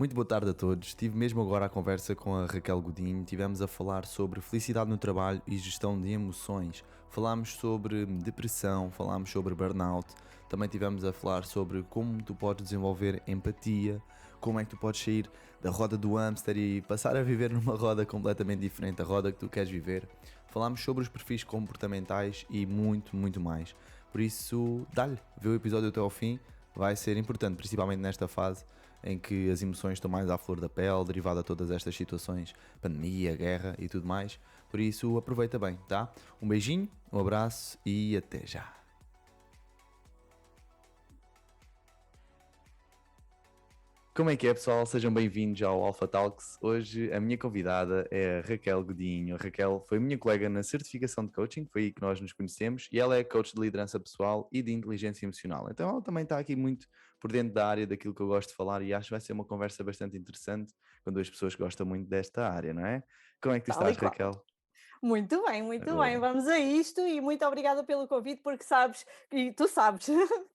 Muito boa tarde a todos. Estive mesmo agora a conversa com a Raquel Godinho. Tivemos a falar sobre felicidade no trabalho e gestão de emoções. Falámos sobre depressão, falámos sobre burnout. Também tivemos a falar sobre como tu podes desenvolver empatia, como é que tu podes sair da roda do hamster e passar a viver numa roda completamente diferente, a roda que tu queres viver. Falámos sobre os perfis comportamentais e muito, muito mais. Por isso, dá-lhe, vê o episódio até ao fim. Vai ser importante, principalmente nesta fase em que as emoções estão mais à flor da pele, derivada de todas estas situações, pandemia, guerra e tudo mais. Por isso, aproveita bem, tá? Um beijinho, um abraço e até já. Como é que é, pessoal? Sejam bem-vindos ao Alpha Talks. Hoje a minha convidada é a Raquel Godinho. A Raquel foi minha colega na certificação de coaching, foi aí que nós nos conhecemos, e ela é coach de liderança pessoal e de inteligência emocional. Então ela também está aqui muito por dentro da área daquilo que eu gosto de falar e acho que vai ser uma conversa bastante interessante com duas pessoas que gostam muito desta área, não é? Como é que tu Tal e estás, qual. Raquel? Muito bem, muito bem. Boa. Vamos a isto e muito obrigada pelo convite, porque sabes, e tu sabes,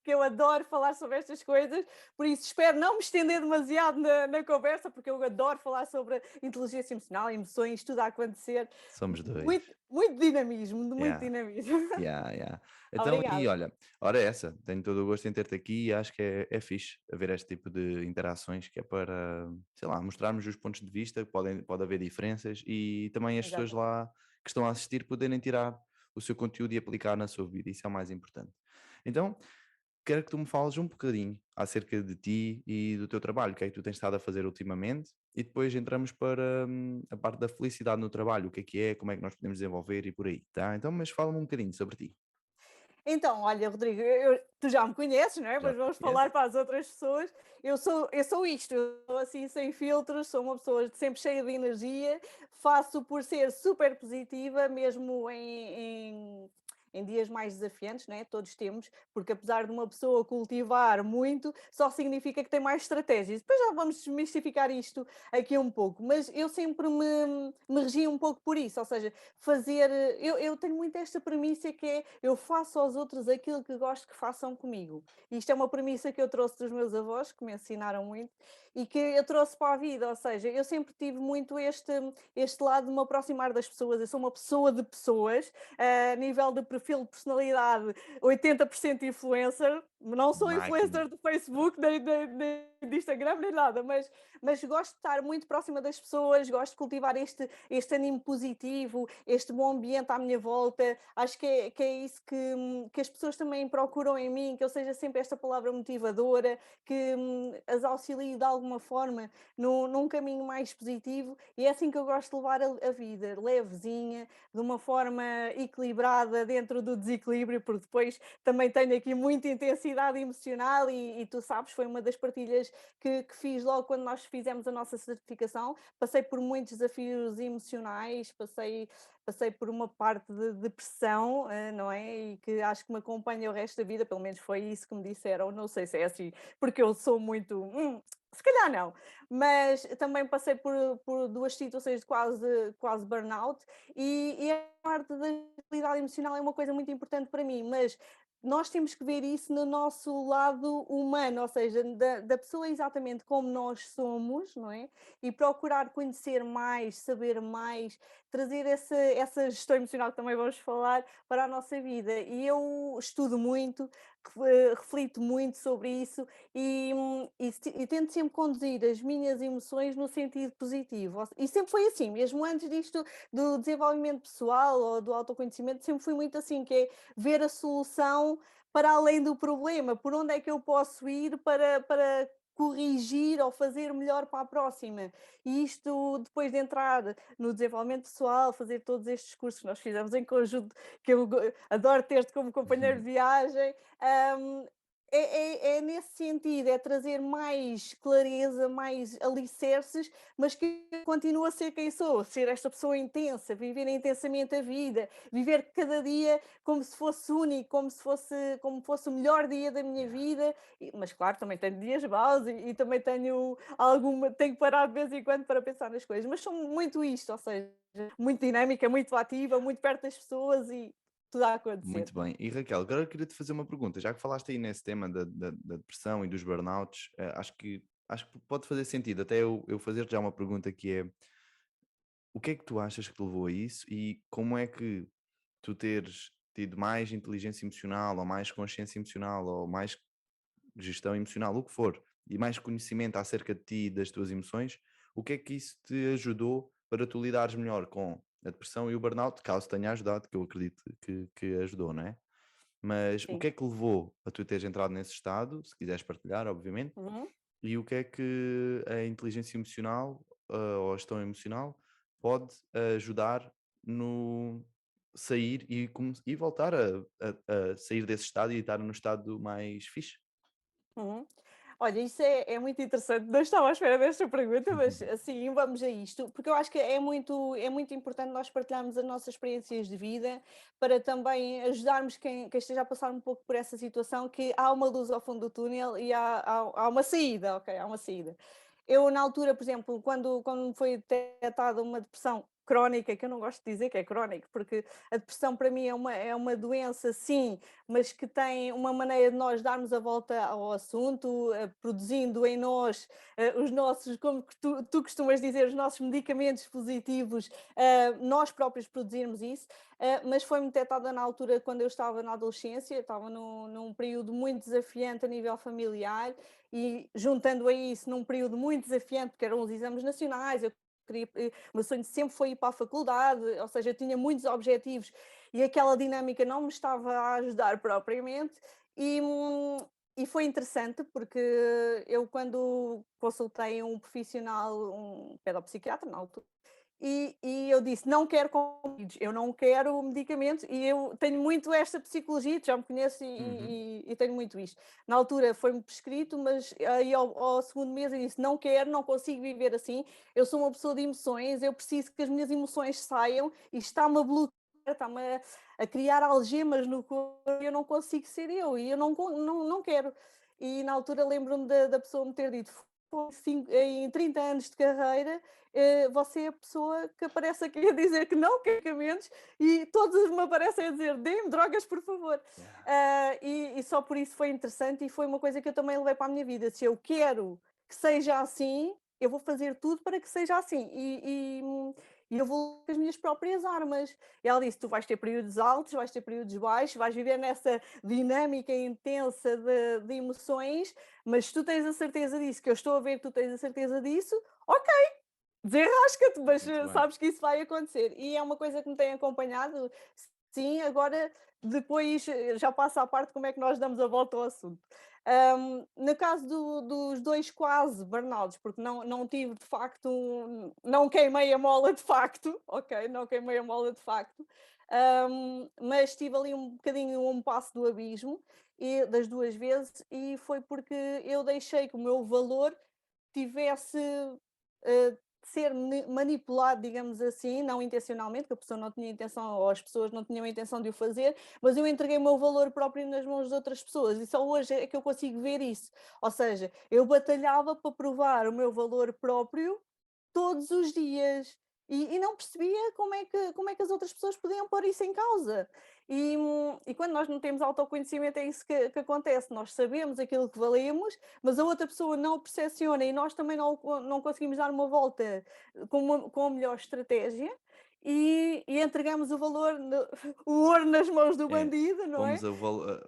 que eu adoro falar sobre estas coisas, por isso espero não me estender demasiado na conversa, porque eu adoro falar sobre inteligência emocional, emoções, tudo a acontecer. Somos dois. Muito, muito dinamismo, muito Yeah. dinamismo. Yeah. Então, e Obrigada. olha, ora essa, tenho todo o gosto em ter-te aqui e acho que é fixe haver este tipo de interações que é para, sei lá, mostrarmos os pontos de vista, pode haver diferenças e também as pessoas Exatamente. lá que estão a assistir poderem tirar o seu conteúdo e aplicar na sua vida, isso é o mais importante. Então, quero que tu me fales um bocadinho acerca de ti e do teu trabalho, o que é que tu tens estado a fazer ultimamente, e depois entramos para a parte da felicidade no trabalho, o que é, como é que nós podemos desenvolver e por aí, tá? Então, mas fala-me um bocadinho sobre ti. Então, olha, Rodrigo, tu já me conheces, não é? Já Mas te vamos conheço? falar para as outras pessoas. Eu sou isto, eu sou assim sem filtros, sou uma pessoa sempre cheia de energia, faço por ser super positiva, mesmo em dias mais desafiantes, não é? Todos temos, porque apesar de uma pessoa cultivar muito, só significa que tem mais estratégias. Depois já vamos desmistificar isto aqui um pouco, mas eu sempre me regi um pouco por isso, ou seja, fazer. Eu tenho muito esta premissa que é eu faço aos outros aquilo que gosto que façam comigo. Isto é uma premissa que eu trouxe dos meus avós, que me ensinaram muito, e que eu trouxe para a vida, ou seja, eu sempre tive muito este lado de me aproximar das pessoas. Eu sou uma pessoa de pessoas, a nível de perfil de personalidade, 80% influencer. Não sou Máquina. influencer do Facebook, nem de Instagram, nem nada, mas gosto de estar muito próxima das pessoas, gosto de cultivar este ânimo positivo, este bom ambiente à minha volta. Acho que é isso que as pessoas também procuram em mim, que eu seja sempre esta palavra motivadora, que as auxilie de alguma forma num caminho mais positivo. E é assim que eu gosto de levar a vida, levezinha, de uma forma equilibrada dentro do desequilíbrio, porque depois também tenho aqui muita intensidade emocional e tu sabes, foi uma das partilhas que fiz logo quando nós fizemos a nossa certificação. Passei por muitos desafios emocionais, passei por uma parte de depressão, não é? E que acho que me acompanha o resto da vida, pelo menos foi isso que me disseram. Não sei se é assim, porque eu sou muito. Se calhar não, mas também passei por duas situações de quase burnout, e a parte da estabilidade emocional é uma coisa muito importante para mim, mas nós temos que ver isso no nosso lado humano, ou seja, da pessoa exatamente como nós somos, não é? E procurar conhecer mais, saber mais, trazer essa gestão emocional que também vamos falar para a nossa vida. E eu estudo muito, reflito muito sobre isso e tento sempre conduzir as minhas emoções no sentido positivo. E sempre foi assim, mesmo antes disto do desenvolvimento pessoal ou do autoconhecimento, sempre fui muito assim, que é ver a solução para além do problema, por onde é que eu posso ir para corrigir ou fazer melhor para a próxima. E isto, depois de entrar no desenvolvimento pessoal, fazer todos estes cursos que nós fizemos em conjunto, que eu adoro ter-te como companheiro de viagem, hum, é nesse sentido, é trazer mais clareza, mais alicerces, mas que eu continuo a ser quem sou, ser esta pessoa intensa, viver intensamente a vida, viver cada dia como se fosse único, como fosse o melhor dia da minha Yeah. vida. Mas claro, também tenho dias maus e também tenho que parar de vez em quando para pensar nas coisas, mas sou muito isto, ou seja, muito dinâmica, muito ativa, muito perto das pessoas e tudo a acontecer. Muito bem. E Raquel, agora eu queria te fazer uma pergunta. Já que falaste aí nesse tema da depressão e dos burnouts, acho que acho que pode fazer sentido. Até eu fazer já uma pergunta que é: o que é que tu achas que te levou a isso e como é que tu teres tido mais inteligência emocional, ou mais consciência emocional, ou mais gestão emocional, o que for, e mais conhecimento acerca de ti e das tuas emoções, o que é que isso te ajudou para tu lidares melhor com a depressão e o burnout, caso tenha ajudado, que eu acredito que ajudou, não é? Mas o Sim. que é que levou a tu teres entrado nesse estado, se quiseres partilhar, obviamente, Uhum. e o que é que a inteligência emocional, ou a gestão emocional pode ajudar no sair e voltar a sair desse estado e estar no estado mais fixe? Uhum. Olha, isso é muito interessante. Não estava à espera desta pergunta, mas assim, vamos a isto, porque eu acho que é muito importante nós partilharmos as nossas experiências de vida para também ajudarmos quem esteja a passar um pouco por essa situação, que há uma luz ao fundo do túnel e há uma saída, ok? Há uma saída. Eu, na altura, por exemplo, quando me foi detectada uma depressão crónica, que eu não gosto de dizer que é crónica, porque a depressão para mim é uma doença, sim, mas que tem uma maneira de nós darmos a volta ao assunto, produzindo em nós os nossos, como que tu costumas dizer, os nossos medicamentos positivos, nós próprios produzirmos isso, mas foi-me detectada na altura quando eu estava na adolescência, estava num período muito desafiante a nível familiar e juntando a isso num período muito desafiante, porque eram os exames nacionais, o meu sonho sempre foi ir para a faculdade, ou seja, eu tinha muitos objetivos e aquela dinâmica não me estava a ajudar propriamente. E, hum, e foi interessante porque eu, quando consultei um profissional, um pedopsiquiatra na altura, e eu disse: não quero comprimidos, eu não quero medicamentos, e eu tenho muito esta psicologia, tu já me conheces, Uhum. e tenho muito isto. Na altura foi-me prescrito, mas aí ao segundo mês eu disse: não quero, não consigo viver assim, eu sou uma pessoa de emoções, eu preciso que as minhas emoções saiam, e está-me a bloquear, está-me a criar algemas no corpo, e eu não consigo ser eu, e eu não quero. E na altura lembro-me da pessoa me ter dito: em 30 anos de carreira, você é a pessoa que aparece aqui a dizer que não quer medicamentos e todos me aparecem a dizer: dê-me drogas, por favor. Yeah. E só por isso foi interessante e foi uma coisa que eu também levei para a minha vida. Se eu quero que seja assim, eu vou fazer tudo para que seja assim. E eu vou com as minhas próprias armas. E ela disse: tu vais ter períodos altos, vais ter períodos baixos, vais viver nessa dinâmica intensa de emoções, mas se tu tens a certeza disso, que eu estou a ver que tu tens a certeza disso, ok, desenrasca-te, mas Muito bem. sabes que isso vai acontecer. E é uma coisa que me tem acompanhado, sim, agora depois já passa a parte como é que nós damos a volta ao assunto. No caso dos dois quase burnouts, porque não tive de facto, não queimei a mola de facto, ok, não queimei a mola de facto, mas tive ali um bocadinho um passo do abismo e, das duas vezes, e foi porque eu deixei que o meu valor tivesse de ser manipulado, digamos assim, não intencionalmente, que a pessoa não tinha intenção, ou as pessoas não tinham a intenção de o fazer, mas eu entreguei o meu valor próprio nas mãos de outras pessoas, e só hoje é que eu consigo ver isso. Ou seja, eu batalhava para provar o meu valor próprio todos os dias. E não percebia como é que as outras pessoas podiam pôr isso em causa. E quando nós não temos autoconhecimento, é isso que acontece. Nós sabemos aquilo que valemos, mas a outra pessoa não o percepciona e nós também não conseguimos dar uma volta com a melhor estratégia e entregamos o valor, o ouro nas mãos do É, bandido, não é?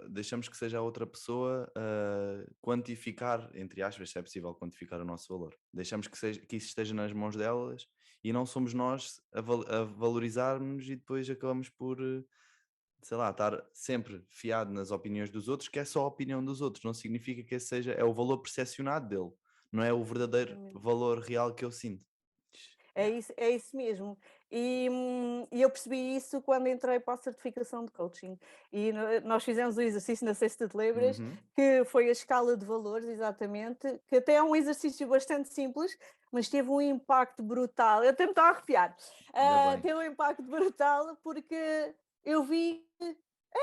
deixamos que seja a outra pessoa a quantificar, entre aspas, se é possível quantificar o nosso valor. Deixamos que isso esteja nas mãos delas e não somos nós a valorizarmos e depois acabamos por, sei lá, estar sempre fiado nas opiniões dos outros, que é só a opinião dos outros, não significa que esse seja, é o valor percepcionado dele, não é o verdadeiro valor real que eu sinto. Yeah. É isso mesmo. E eu percebi isso quando entrei para a certificação de coaching. E nós fizemos o exercício, não sei se tu te lembras, Uhum. que foi a escala de valores, exatamente, que até é um exercício bastante simples, mas teve um impacto brutal. Eu até me estou a arrepiar. Ainda bem. Teve um impacto brutal porque eu vi.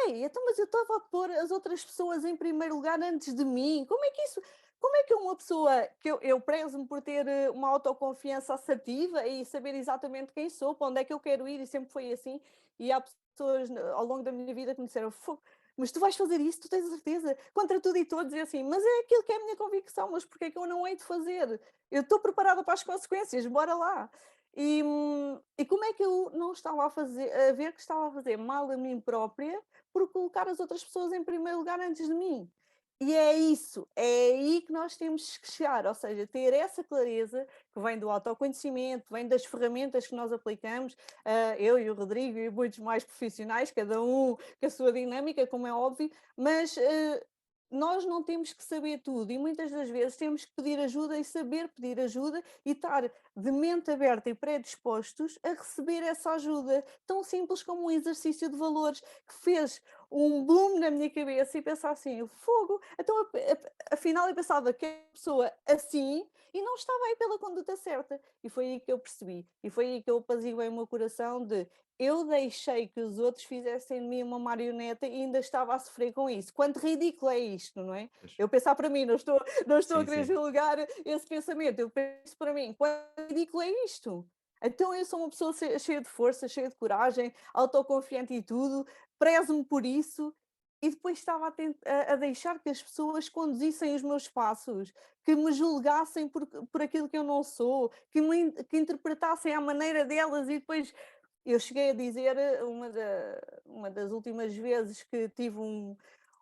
Ei, então, mas eu estava a pôr as outras pessoas em primeiro lugar antes de mim. Como é que uma pessoa que eu prezo-me por ter uma autoconfiança assertiva e saber exatamente quem sou, para onde é que eu quero ir, e sempre foi assim, e há pessoas ao longo da minha vida que me disseram: mas tu vais fazer isso, tu tens a certeza, contra tudo e todos, e assim, mas é aquilo que é a minha convicção, mas porque é que eu não hei de fazer? Eu estou preparada para as consequências, bora lá. E como é que eu não estava a ver que estava a fazer mal a mim própria por colocar as outras pessoas em primeiro lugar antes de mim? E é isso, é aí que nós temos que chegar, ou seja, ter essa clareza que vem do autoconhecimento, vem das ferramentas que nós aplicamos, eu e o Rodrigo e muitos mais profissionais, cada um com a sua dinâmica, como é óbvio, mas nós não temos que saber tudo e muitas das vezes temos que pedir ajuda e saber pedir ajuda e estar de mente aberta e predispostos a receber essa ajuda, tão simples como um exercício de valores que fez um boom na minha cabeça e pensar assim, fogo, então afinal eu pensava que a pessoa assim e não estava aí pela conduta certa. E foi aí que eu percebi, e foi aí que eu apaziguei o meu coração de eu deixei que os outros fizessem de mim uma marioneta e ainda estava a sofrer com isso. Quanto ridículo é isto, não é? Pois. Eu pensar para mim, não estou a Sim, querer sim. julgar esse pensamento, eu penso para mim, quanto ridículo é isto? Então eu sou uma pessoa cheia de força, cheia de coragem, autoconfiante e tudo, prezo-me por isso e depois estava a deixar que as pessoas conduzissem os meus passos, que me julgassem por aquilo que eu não sou, que interpretassem à maneira delas e depois eu cheguei a dizer, uma das últimas vezes que tive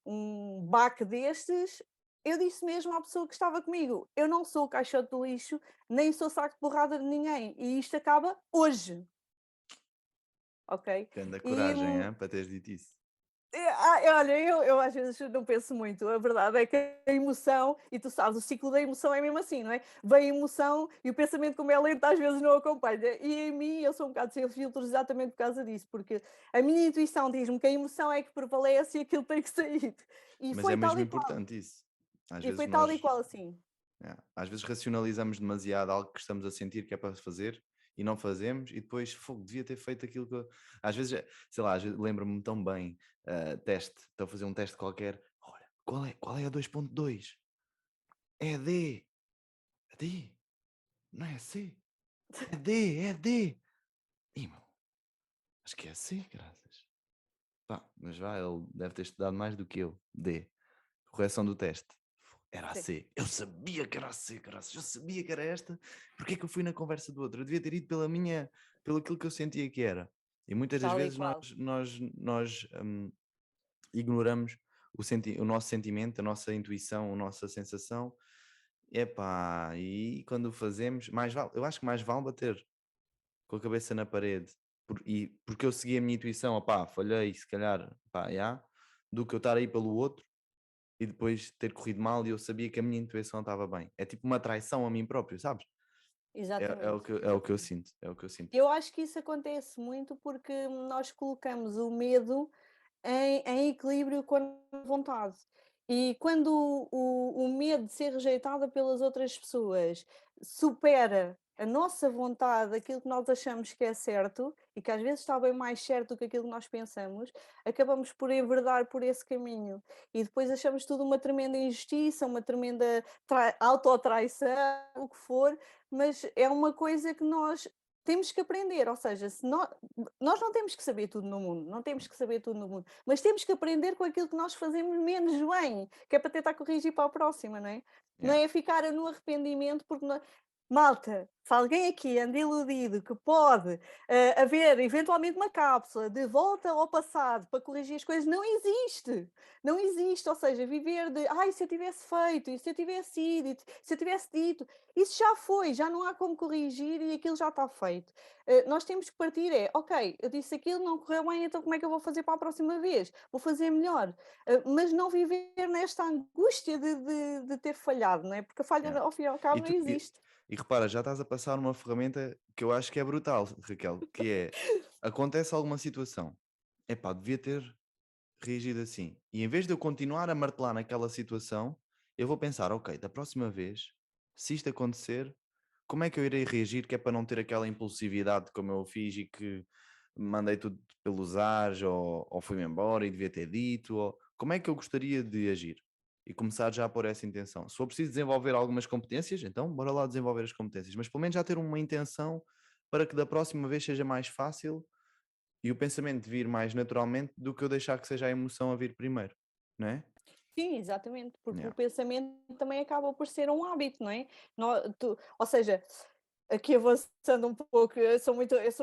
um baque destes, eu disse mesmo à pessoa que estava comigo: "Eu não sou caixote de lixo, nem sou saco de porrada de ninguém, e isto acaba hoje", ok? Grande E, coragem, hein, para teres dito isso. olha, eu às vezes não penso muito, a verdade é que a emoção, e tu sabes, o ciclo da emoção é mesmo assim, não é? Vem a emoção e o pensamento, como é lento, às vezes não acompanha. E em mim eu sou um bocado sem filtros exatamente por causa disso, porque a minha intuição diz-me que a emoção é que prevalece e aquilo tem que sair. E Mas é foi tal mesmo e qual, importante isso. Às e vezes foi tal e nós, qual assim. às vezes racionalizamos demasiado algo que estamos a sentir que é para fazer e não fazemos e depois, fogo, devia ter feito aquilo que às vezes, sei lá, lembro-me tão bem, teste, estou a fazer um teste qualquer, olha, qual é a 2.2? É D, é D, não é C, é D, é D. Ih, meu, acho que é C, graças. Pá, mas vá, ele deve ter estudado mais do que eu. D. Correção do teste. Era a Sim, C. Eu sabia que era a C, graças. Eu sabia que era esta. Porque é que eu fui na conversa do outro? Eu devia ter ido pelo aquilo que eu sentia que era. E muitas das tal e vezes qual. nós ignoramos o nosso sentimento, a nossa intuição, a nossa sensação. Epá, e quando o fazemos, eu acho que mais vale bater com a cabeça na parede, porque eu segui a minha intuição, opá, falhei, se calhar, pá, já, do que eu estar aí pelo outro e depois ter corrido mal e eu sabia que a minha intuição estava bem. É tipo uma traição a mim próprio, sabes? Exatamente, É o que eu exatamente. sinto, é o que eu sinto. Eu acho que isso acontece muito porque nós colocamos o medo em equilíbrio com a vontade. E quando o medo de ser rejeitada pelas outras pessoas supera a nossa vontade, aquilo que nós achamos que é certo, e que às vezes está bem mais certo do que aquilo que nós pensamos, acabamos por enverdar por esse caminho. E depois achamos tudo uma tremenda injustiça, uma tremenda autotraição, o que for, mas é uma coisa que nós temos que aprender, ou seja, se nós não temos que saber tudo no mundo, não temos que saber tudo no mundo, mas temos que aprender com aquilo que nós fazemos menos bem, que é para tentar corrigir para a próxima, não é? Não Yeah. é ficar no arrependimento porque malta, se alguém aqui anda iludido que pode haver eventualmente uma cápsula de volta ao passado para corrigir as coisas, não existe. Não existe, ou seja, viver de ai, se eu tivesse feito, e se eu tivesse ido, e se eu tivesse dito, isso já foi, já não há como corrigir e aquilo já está feito. Nós temos que partir ok, eu disse aquilo, não correu bem, então como é que eu vou fazer para a próxima vez? Vou fazer melhor. Mas não viver nesta angústia de ter falhado, não é? Porque a Yeah. falha, ao fim e ao E, cabo, não tu, e, existe. e repara, já estás a passar uma ferramenta que eu acho que é brutal, Raquel, que é, acontece alguma situação, epá, devia ter reagido assim. E em vez de eu continuar a martelar naquela situação, eu vou pensar, ok, da próxima vez, se isto acontecer, como é que eu irei reagir que é para não ter aquela impulsividade como eu fiz e que mandei tudo pelos ares ou fui-me embora e devia ter dito, ou como é que eu gostaria de agir? E começar já a pôr essa intenção. Se for preciso desenvolver algumas competências, então bora lá desenvolver as competências, mas pelo menos já ter uma intenção para que da próxima vez seja mais fácil e o pensamento vir mais naturalmente do que eu deixar que seja a emoção a vir primeiro, não é? Sim, exatamente, porque Yeah. o pensamento também acaba por ser um hábito, não é? Ou seja, aqui avançando um pouco, eu sou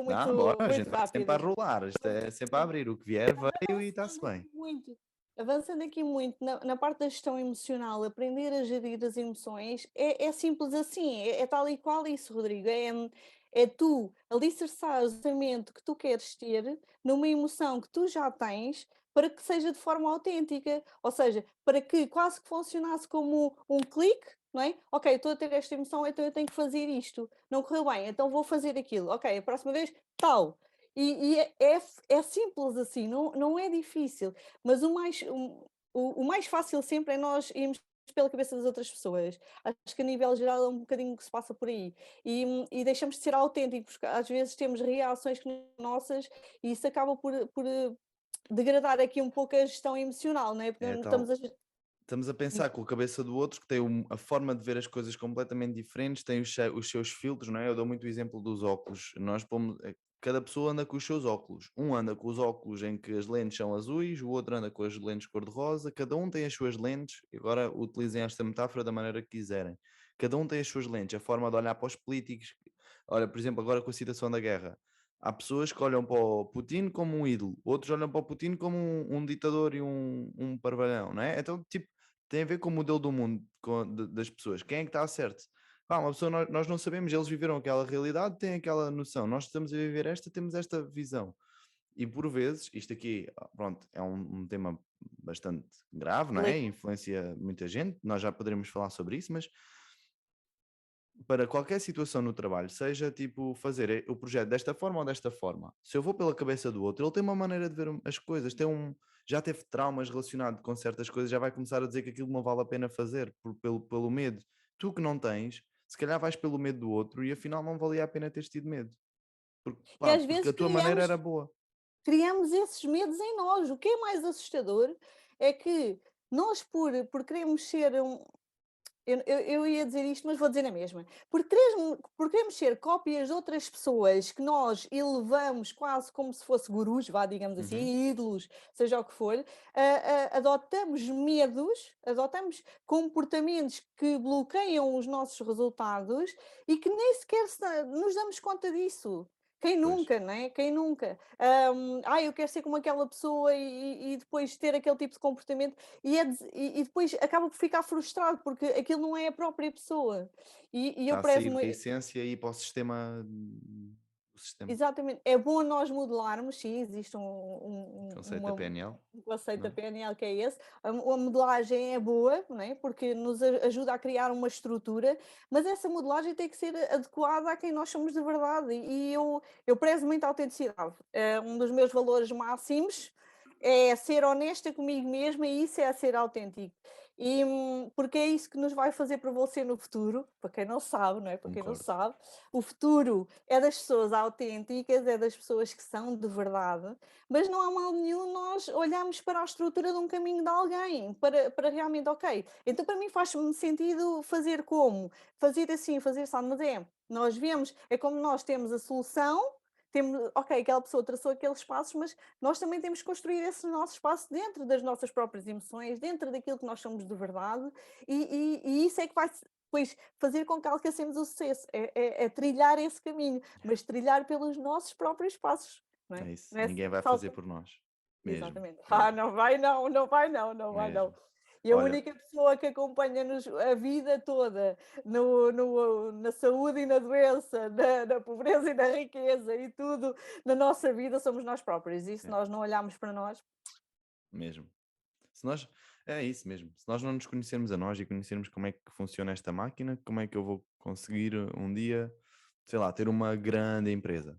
Ah, bora, a muito gente vai sempre a rápida. rolar, isto é sempre a abrir, o que vier veio e está-se Avançando bem. aqui muito, avançando aqui muito na parte da gestão emocional, aprender a gerir as emoções é simples assim, é tal e qual isso, Rodrigo. É tu alicerçares o pensamento que tu queres ter numa emoção que tu já tens para que seja de forma autêntica, ou seja, para que quase que funcionasse como um clique, não é? Ok, estou a ter esta emoção, então eu tenho que fazer isto. Não correu bem, então vou fazer aquilo. Ok, a próxima vez, tal. É simples assim, não é difícil, mas o mais fácil sempre é nós irmos pela cabeça das outras pessoas. Acho que a nível geral é um bocadinho que se passa por aí. E deixamos de ser autênticos, porque às vezes temos reações que nossas e isso acaba por degradar aqui um pouco a gestão emocional, não é? Porque É não estamos tal. a. Estamos a pensar com a cabeça do outro que tem a forma de ver as coisas completamente diferentes, tem os seus filtros, não é? Eu dou muito o exemplo dos óculos. Nós pomos, cada pessoa anda com os seus óculos. Um anda com os óculos em que as lentes são azuis, o outro anda com as lentes cor-de-rosa, cada um tem as suas lentes. E agora utilizem esta metáfora da maneira que quiserem. Cada um tem as suas lentes, a forma de olhar para os políticos. Olha, por exemplo, agora com a situação da guerra. Há pessoas que olham para o Putin como um ídolo, outros olham para o Putin como um ditador e um parvalhão, não é? Então, tipo, tem a ver com o modelo do mundo das pessoas. Quem é que está certo? Pá, uma pessoa, nós não sabemos, eles viveram aquela realidade, têm aquela noção. Nós estamos a viver esta, temos esta visão. E por vezes, isto aqui, pronto, é um tema bastante grave, não é? Delicado. Influencia muita gente, nós já poderemos falar sobre isso, mas para qualquer situação no trabalho, seja tipo fazer o projeto desta forma ou desta forma, se eu vou pela cabeça do outro, ele tem uma maneira de ver as coisas, já teve traumas relacionados com certas coisas, já vai começar a dizer que aquilo não vale a pena fazer pelo medo. Tu que não tens, se calhar vais pelo medo do outro e afinal não valia a pena teres tido medo. Porque, E pá, às porque vezes a tua maneira era boa. criamos esses medos em nós. O que é mais assustador é que nós, por queremos ser eu ia dizer isto, mas vou dizer na mesma. Por queremos ser cópias de outras pessoas que nós elevamos quase como se fosse gurus, vá, digamos Uhum. assim, ídolos, seja o que for, adotamos medos, adotamos comportamentos que bloqueiam os nossos resultados e que nem sequer nos damos conta disso. Quem Pois, nunca, não é? Quem nunca? Eu quero ser como aquela pessoa e depois ter aquele tipo de comportamento e depois acaba por ficar frustrado, porque aquilo não é a própria pessoa. E eu está a sair da prezo-me. essência e ir para o sistema. O sistema. Exatamente, é bom nós modelarmos, sim, existe Conceito da PNL, um conceito não da é? PNL que é esse, a modelagem é boa, não é? Porque nos ajuda a criar uma estrutura, mas essa modelagem tem que ser adequada a quem nós somos de verdade, e eu prezo muito a autenticidade. Um dos meus valores máximos é ser honesta comigo mesma e isso é ser autêntico. Porque é isso que nos vai fazer prevalecer no futuro, para quem não sabe, não é? Para quem não Concordo. sabe, o futuro é das pessoas autênticas, é das pessoas que são de verdade, mas não há mal nenhum nós olharmos para a estrutura de um caminho de alguém, para realmente, ok, então para mim faz-me sentido fazer como? Fazer assim, fazer assim, mas nós vemos, é como nós temos a solução, temos, ok, aquela pessoa traçou aqueles passos, mas nós também temos que construir esse nosso espaço dentro das nossas próprias emoções, dentro daquilo que nós somos de verdade, e isso é que vai depois fazer com que alcancemos o sucesso, é trilhar esse caminho, mas trilhar pelos nossos próprios passos, não é? É isso. Não é Ninguém vai fazer salta por nós. Mesmo, exatamente. mesmo, Não vai não, não vai não, não vai não. mesmo. E a Olha, única pessoa que acompanha-nos a vida toda na saúde e na doença, na pobreza e na riqueza e tudo na nossa vida somos nós próprios. E se é, nós não olharmos para nós, mesmo. Se nós, é isso mesmo. Se nós não nos conhecermos a nós e conhecermos como é que funciona esta máquina, como é que eu vou conseguir um dia, sei lá, ter uma grande empresa?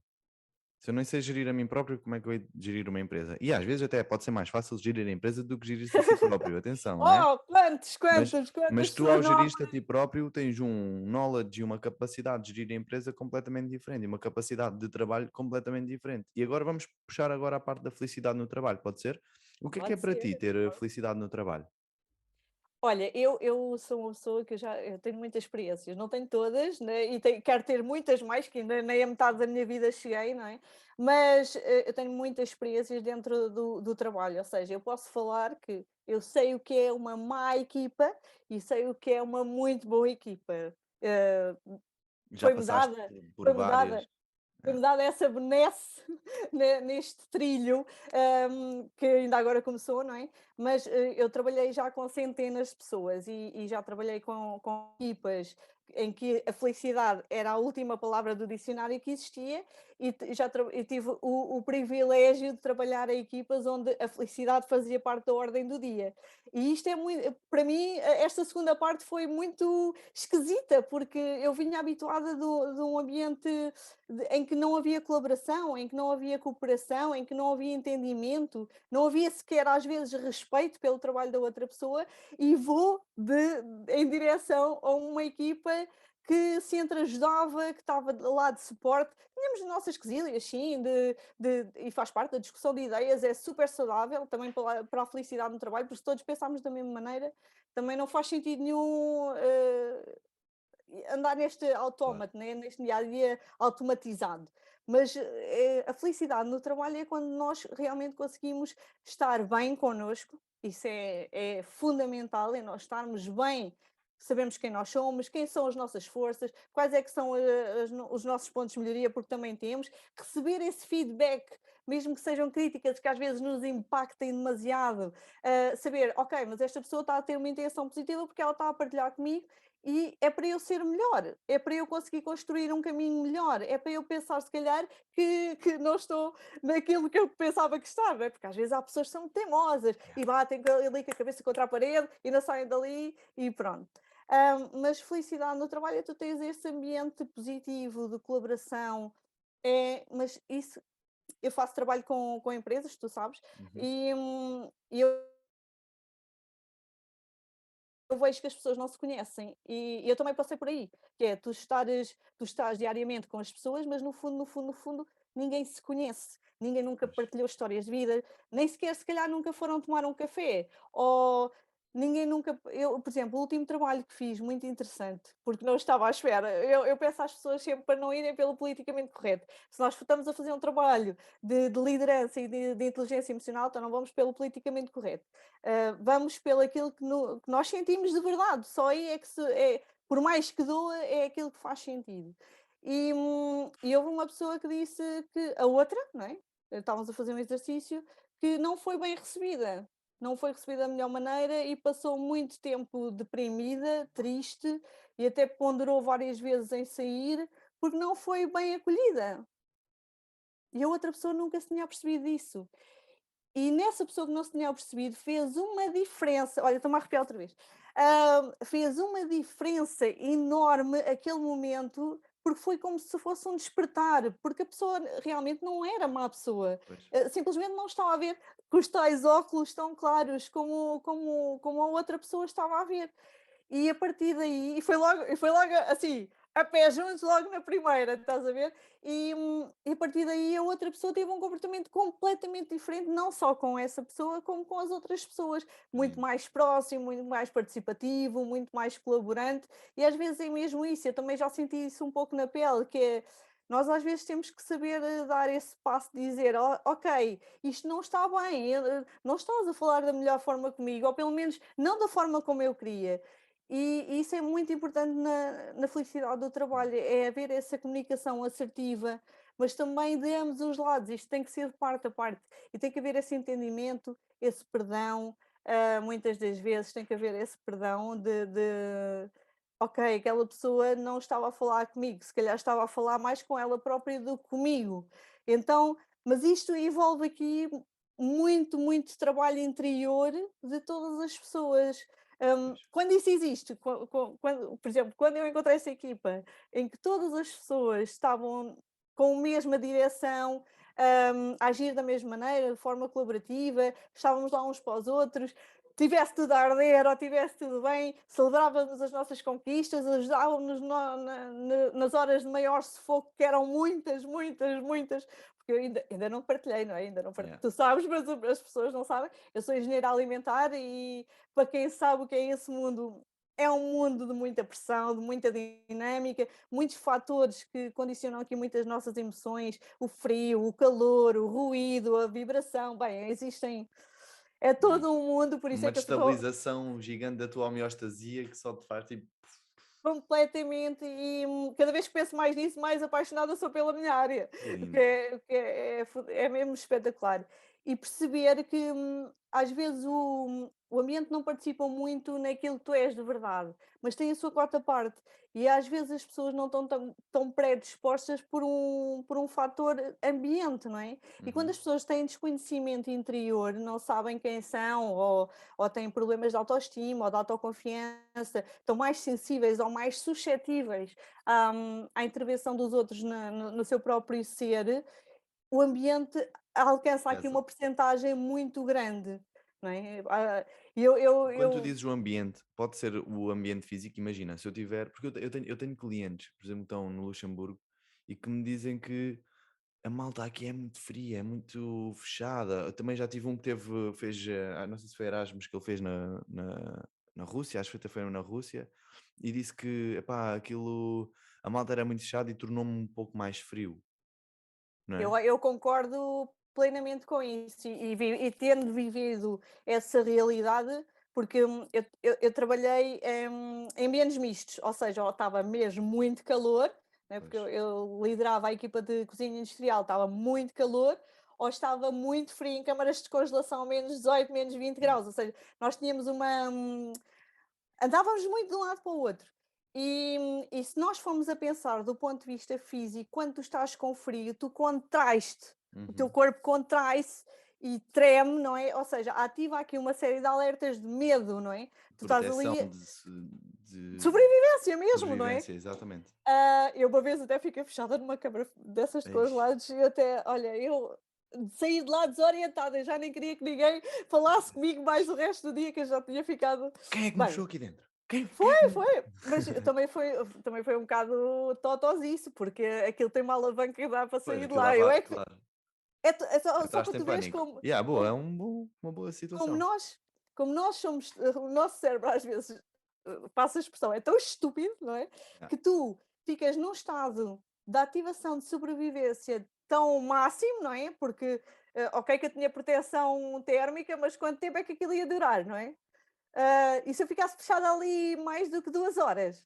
Se eu nem sei gerir a mim próprio, como é que eu hei de gerir uma empresa? E às vezes até pode ser mais fácil gerir a empresa do que gerir-se a si próprio. Atenção, não é? oh, quantos, Mas, quantas, mas quantas tu, pessoas ao não. gerir-te a ti próprio, tens um knowledge e uma capacidade de gerir a empresa completamente diferente e uma capacidade de trabalho completamente diferente. E agora vamos puxar agora a parte da felicidade no trabalho, pode ser? O que é Pode para ser. ti ter felicidade no trabalho? Olha, eu sou uma pessoa que eu tenho muitas experiências, não tenho todas, né, e quero ter muitas mais, que ainda nem a metade da minha vida cheguei, não é? Mas eu tenho muitas experiências dentro do trabalho, ou seja, eu posso falar que eu sei o que é uma má equipa e sei o que é uma muito boa equipa. Eh, Já foi-me passaste dada, por foi-me várias. dada É, foi-me dada essa benesse neste trilho, que ainda agora começou, não é? Mas eu trabalhei já com centenas de pessoas e já trabalhei com equipas em que a felicidade era a última palavra do dicionário que existia e tive o privilégio de trabalhar em equipas onde a felicidade fazia parte da ordem do dia. E isto é muito, para mim, esta segunda parte foi muito esquisita, porque eu vinha habituada de um ambiente em que não havia colaboração, em que não havia cooperação, em que não havia entendimento, não havia sequer às vezes respeito pelo trabalho da outra pessoa e em direção a uma equipa que se entreajudava, que estava lá de suporte. Tínhamos as nossas quesilhas, sim, e faz parte da discussão de ideias, é super saudável também para a felicidade no trabalho, porque se todos pensarmos da mesma maneira, também não faz sentido nenhum andar neste claro. autómato, né, neste dia a dia automatizado. Mas a felicidade no trabalho é quando nós realmente conseguimos estar bem connosco, isso é fundamental, é nós estarmos bem, sabemos quem nós somos, quem são as nossas forças, quais é que são os nossos pontos de melhoria, porque também temos, receber esse feedback, mesmo que sejam críticas que às vezes nos impactem demasiado, saber, ok, mas esta pessoa está a ter uma intenção positiva porque ela está a partilhar comigo e é para eu ser melhor, é para eu conseguir construir um caminho melhor, é para eu pensar, se calhar, que não estou naquilo que eu pensava que estava, porque às vezes há pessoas que são teimosas e batem ali com a cabeça contra a parede e não saem dali e pronto. Mas felicidade no trabalho é tu tens esse ambiente positivo de colaboração, mas isso eu faço trabalho com empresas, tu sabes, Uhum. e eu vejo que as pessoas não se conhecem e eu também passei por aí, que é tu estás diariamente com as pessoas, mas no fundo, no fundo, no fundo, ninguém se conhece, ninguém nunca Pois. partilhou histórias de vida, nem sequer se calhar nunca foram tomar um café, ou ninguém nunca, eu, por exemplo, o último trabalho que fiz, muito interessante, porque não estava à espera, eu peço às pessoas sempre para não irem pelo politicamente correto. Se nós estamos a fazer um trabalho de liderança e de inteligência emocional, então não vamos pelo politicamente correto. Vamos pelo aquilo que nós sentimos de verdade, só aí é que por mais que doa, é aquilo que faz sentido. E houve uma pessoa que disse que a outra, não é? Estávamos a fazer um exercício, que não foi bem recebida. Não foi recebida da melhor maneira e passou muito tempo deprimida, triste e até ponderou várias vezes em sair porque não foi bem acolhida. E a outra pessoa nunca se tinha percebido disso. E nessa pessoa que não se tinha apercebido fez uma diferença, olha, estou-me a arrepiar outra vez, fez uma diferença enorme aquele momento, porque foi como se fosse um despertar, porque a pessoa realmente não era má pessoa, Pois. simplesmente não estava a ver com os tais óculos tão claros como a outra pessoa estava a ver. E a partir daí, e foi logo assim, a pé juntos, logo na primeira, estás a ver? E a partir daí a outra pessoa teve um comportamento completamente diferente, não só com essa pessoa, como com as outras pessoas. Muito Sim. mais próximo, muito mais participativo, muito mais colaborante. E às vezes é mesmo isso, eu também já senti isso um pouco na pele, que é. Nós às vezes temos que saber dar esse passo de dizer, ok, isto não está bem, não estás a falar da melhor forma comigo, ou pelo menos não da forma como eu queria. E isso é muito importante na felicidade do trabalho, é haver essa comunicação assertiva, mas também de ambos os lados, isto tem que ser de parte a parte, e tem que haver esse entendimento, esse perdão, muitas das vezes tem que haver esse perdão ok, aquela pessoa não estava a falar comigo, se calhar estava a falar mais com ela própria do que comigo. Então, mas isto envolve aqui muito, muito trabalho interior de todas as pessoas. Pois. Quando isso existe, por exemplo, quando eu encontrei essa equipa em que todas as pessoas estavam com a mesma direção, a agir da mesma maneira, de forma colaborativa, estávamos lá uns para os outros, tivesse tudo a arder ou tivesse tudo bem, celebrávamos as nossas conquistas, ajudávamos nas horas de maior sufoco, que eram muitas, muitas, muitas, porque eu ainda não partilhei, não é? Ainda não Yeah. tu sabes, mas as pessoas não sabem. Eu sou engenheira alimentar e para quem sabe o que é esse mundo, é um mundo de muita pressão, de muita dinâmica, muitos fatores que condicionam aqui muitas nossas emoções, o frio, o calor, o ruído, a vibração. Bem, existem, é E todo um mundo, por isso uma é que eu sou destabilização gigante da tua homeostasia que só te faz tipo. completamente e, cada vez que penso mais nisso, mais apaixonada sou pela minha área, Que o que lindo. é é mesmo espetacular. E perceber que, às vezes o ambiente não participa muito naquilo que tu és de verdade, mas tem a sua cota parte. E às vezes as pessoas não estão tão predispostas por um fator ambiente, não é? E quando Uhum. as pessoas têm desconhecimento interior, não sabem quem são ou têm problemas de autoestima ou de autoconfiança, estão mais sensíveis ou mais suscetíveis à intervenção dos outros no seu próprio ser, o ambiente alcança aqui Pesa. uma percentagem muito grande, não é? Quando tu Eu dizes o ambiente, pode ser o ambiente físico, imagina, se eu tiver, porque eu tenho clientes, por exemplo, que estão no Luxemburgo e que me dizem que a malta aqui é muito fria, é muito fechada. Eu também já tive um que fez, não sei se foi Erasmus que ele fez na Rússia, acho que até foi na Rússia, e disse que, epá, aquilo, a malta era muito fechada e tornou-me um pouco mais frio, não é? eu concordo plenamente com isso e tendo vivido essa realidade, porque, eu trabalhei, em ambientes mistos, ou seja, ou estava mesmo muito calor, né, porque Pois. eu liderava a equipa de cozinha industrial, estava muito calor, ou estava muito frio em câmaras de congelação a -18, Yeah. -20 graus, ou seja, nós tínhamos andávamos muito de um lado para o outro. E se nós formos a pensar do ponto de vista físico, quando tu estás com frio, tu contrais-te, o teu Uhum. corpo contrai-se e treme, não é? Ou seja, ativa aqui uma série de alertas de medo, não é? Tu estás Proteção ali de de sobrevivência mesmo, não é? sobrevivência, exatamente. Eu uma vez até fiquei fechada numa câmara dessas de Ei, congelados e até, olha, eu saí de lá desorientada, eu já nem queria que ninguém falasse comigo mais o resto do dia, que eu já tinha ficado quem é que me bem. fechou aqui dentro? Quem é que Foi, me. foi, mas também foi um bocado totós porque aquilo tem uma alavanca que dá para Pois, sair de aquilo lá. Eu dava, é que claro, é só para entraste em tu veres pânico. Yeah, boa, é como uma boa como situação. nós como nós somos o nosso cérebro às vezes, passa a expressão, é tão estúpido, não é, Yeah. que tu ficas num estado de ativação de sobrevivência tão máximo, não é, porque, ok que eu tinha proteção térmica, mas quanto tempo é que aquilo ia durar, não é? E se eu ficasse fechada ali mais do que 2 horas?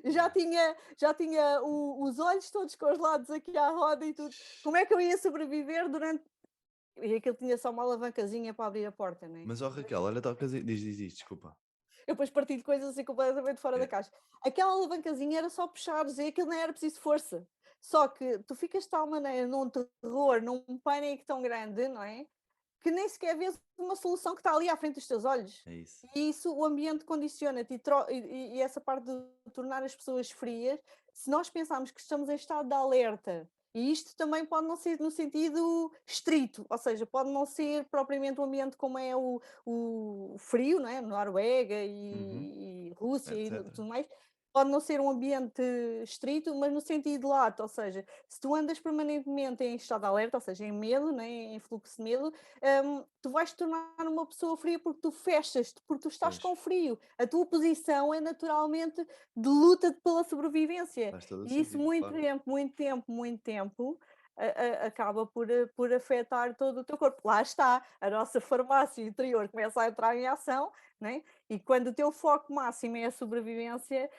Já Yeah. tinha já tinha os olhos todos congelados aqui à roda e tudo. Como é que eu ia sobreviver durante e aquilo tinha só uma alavancazinha para abrir a porta, né. Mas ó Raquel, olha, diz, desculpa. Eu depois partilho coisas assim completamente fora Yeah. da caixa. Aquela alavancazinha era só puxares e aquilo nem era preciso força. Só que tu ficas de tal maneira num terror, num pânico tão grande, não é, que nem sequer vês uma solução que está ali à frente dos teus olhos. É isso. E isso, o ambiente condiciona-te e essa parte de tornar as pessoas frias, se nós pensarmos que estamos em estado de alerta, e isto também pode não ser no sentido estrito, ou seja, pode não ser propriamente um ambiente como é o frio, não é? Noruega Uhum. e Rússia e Etc. tudo mais, pode não ser um ambiente estrito, mas no sentido lato, ou seja, se tu andas permanentemente em estado de alerta, ou seja, em medo, né, em fluxo de medo, tu vais te tornar uma pessoa fria porque tu fechas-te, porque tu estás Pois, com frio. A tua posição é naturalmente de luta pela sobrevivência. faz todo o E isso sentido, claro. muito tempo acaba por afetar todo o teu corpo. Lá está, a nossa farmácia interior começa a entrar em ação, né? E quando o teu foco máximo é a sobrevivência,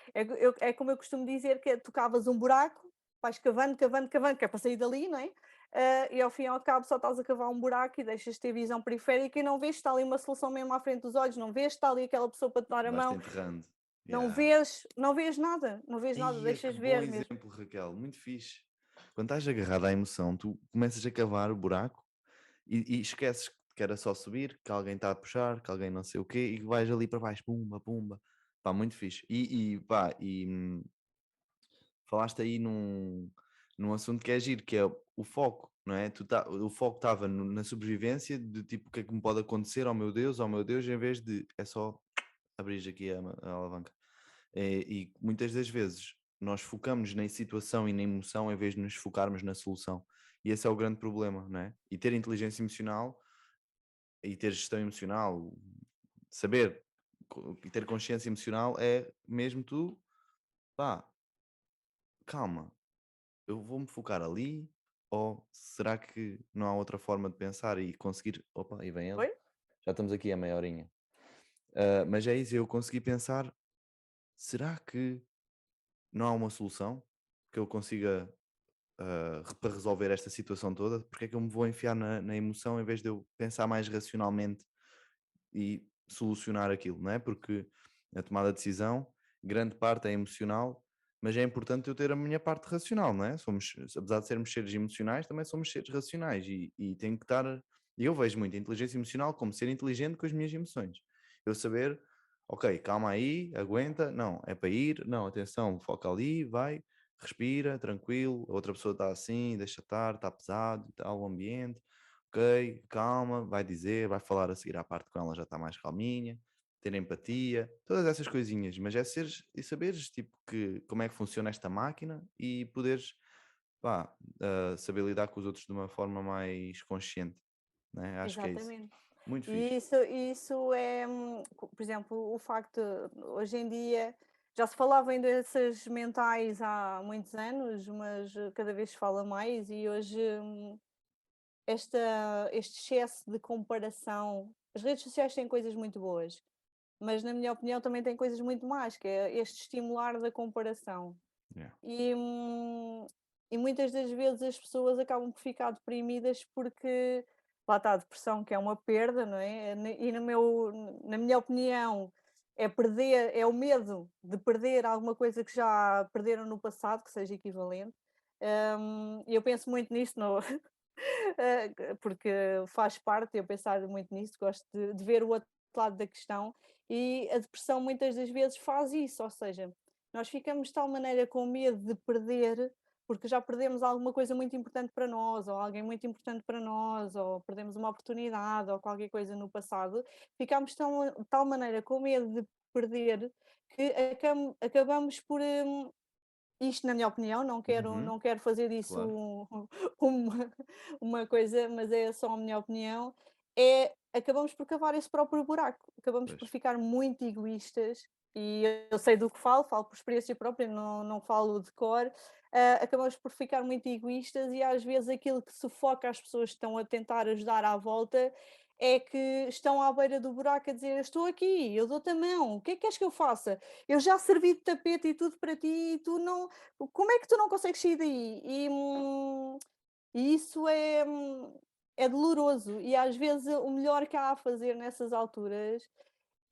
é como eu costumo dizer, que é tu cavas um buraco, vais cavando, cavando, cavando, que é para sair dali, não é? E ao fim e ao cabo só estás a cavar um buraco e deixas de ter visão periférica e não vês que está ali uma solução mesmo à frente dos olhos, não vês que está ali aquela pessoa para te dar a Vais-te mão, enterrando. não Yeah. vês, não vês nada, não vês nada, Ia, que deixas bom ver mesmo. exemplo, Raquel, muito fixe. Quando estás agarrado à emoção, tu começas a cavar o buraco e esqueces que era só subir, que alguém está a puxar, que alguém não sei o quê, e vais ali para baixo, pumba, pumba. Pá, muito fixe. Falaste aí num assunto que é giro, que é o foco, não é? O foco estava na sobrevivência, de tipo, o que é que me pode acontecer, oh meu Deus, em vez de, é só abrir aqui a alavanca. E muitas das vezes nós focamos na situação e na emoção em vez de nos focarmos na solução. E esse é o grande problema, não é? E ter inteligência emocional e ter gestão emocional, saber e ter consciência emocional é mesmo tu, pá, calma, eu vou-me focar ali ou será que não há outra forma de pensar e conseguir. Opa, e vem ele. Oi? Já estamos aqui a meia horinha. Mas é isso, eu consegui pensar, será que não há uma solução que eu consiga para resolver esta situação toda? Porque é que eu me vou enfiar na emoção em vez de eu pensar mais racionalmente e solucionar aquilo, não é? Porque a tomada de decisão, grande parte é emocional, mas é importante eu ter a minha parte racional, não é? Somos, apesar de sermos seres emocionais, também somos seres racionais e tenho que estar. E eu vejo muito a inteligência emocional como ser inteligente com as minhas emoções. Eu saber, ok, calma aí, aguenta, não, é para ir, não, atenção, foca ali, vai, respira, tranquilo, a outra pessoa está assim, deixa estar, está pesado, está o ambiente, ok, calma, vai dizer, vai falar a seguir à parte com ela, já está mais calminha, ter empatia, todas essas coisinhas, mas é seres e saberes tipo que como é que funciona esta máquina e poderes pá, saber lidar com os outros de uma forma mais consciente, né? Acho que é isso. Exatamente. Muito fixe. E isso é, por exemplo, o facto, hoje em dia, já se falava em doenças mentais há muitos anos, mas cada vez se fala mais e hoje este excesso de comparação, as redes sociais têm coisas muito boas, mas na minha opinião também têm coisas muito más, que é este estimular da comparação. Yeah. E, hum, e muitas das vezes as pessoas acabam por ficar deprimidas porque lá está a depressão, que é uma perda, não é? E na minha opinião, é o medo de perder alguma coisa que já perderam no passado, que seja equivalente. E eu penso muito nisso, porque faz parte eu pensar muito nisso, gosto de ver o outro lado da questão, e a depressão muitas das vezes faz isso, ou seja, nós ficamos de tal maneira com medo de perder, porque já perdemos alguma coisa muito importante para nós, ou alguém muito importante para nós, ou perdemos uma oportunidade, ou qualquer coisa no passado, ficamos de tal maneira com medo de perder que acabamos por isto na minha opinião, Uhum, não quero fazer disso claro. uma uma coisa, mas é só a minha opinião, acabamos por cavar esse próprio buraco, acabamos Pois. por ficar muito egoístas, e eu sei do que falo, falo por experiência própria, não falo de cor, acabamos por ficar muito egoístas e às vezes aquilo que sufoca as pessoas que estão a tentar ajudar à volta, é que estão à beira do buraco a dizer: "Eu estou aqui, eu dou-te a mão, o que é que queres que eu faça? Eu já servi de tapete e tudo para ti e tu não, como é que tu não consegues sair daí?" E isso é doloroso e às vezes o melhor que há a fazer nessas alturas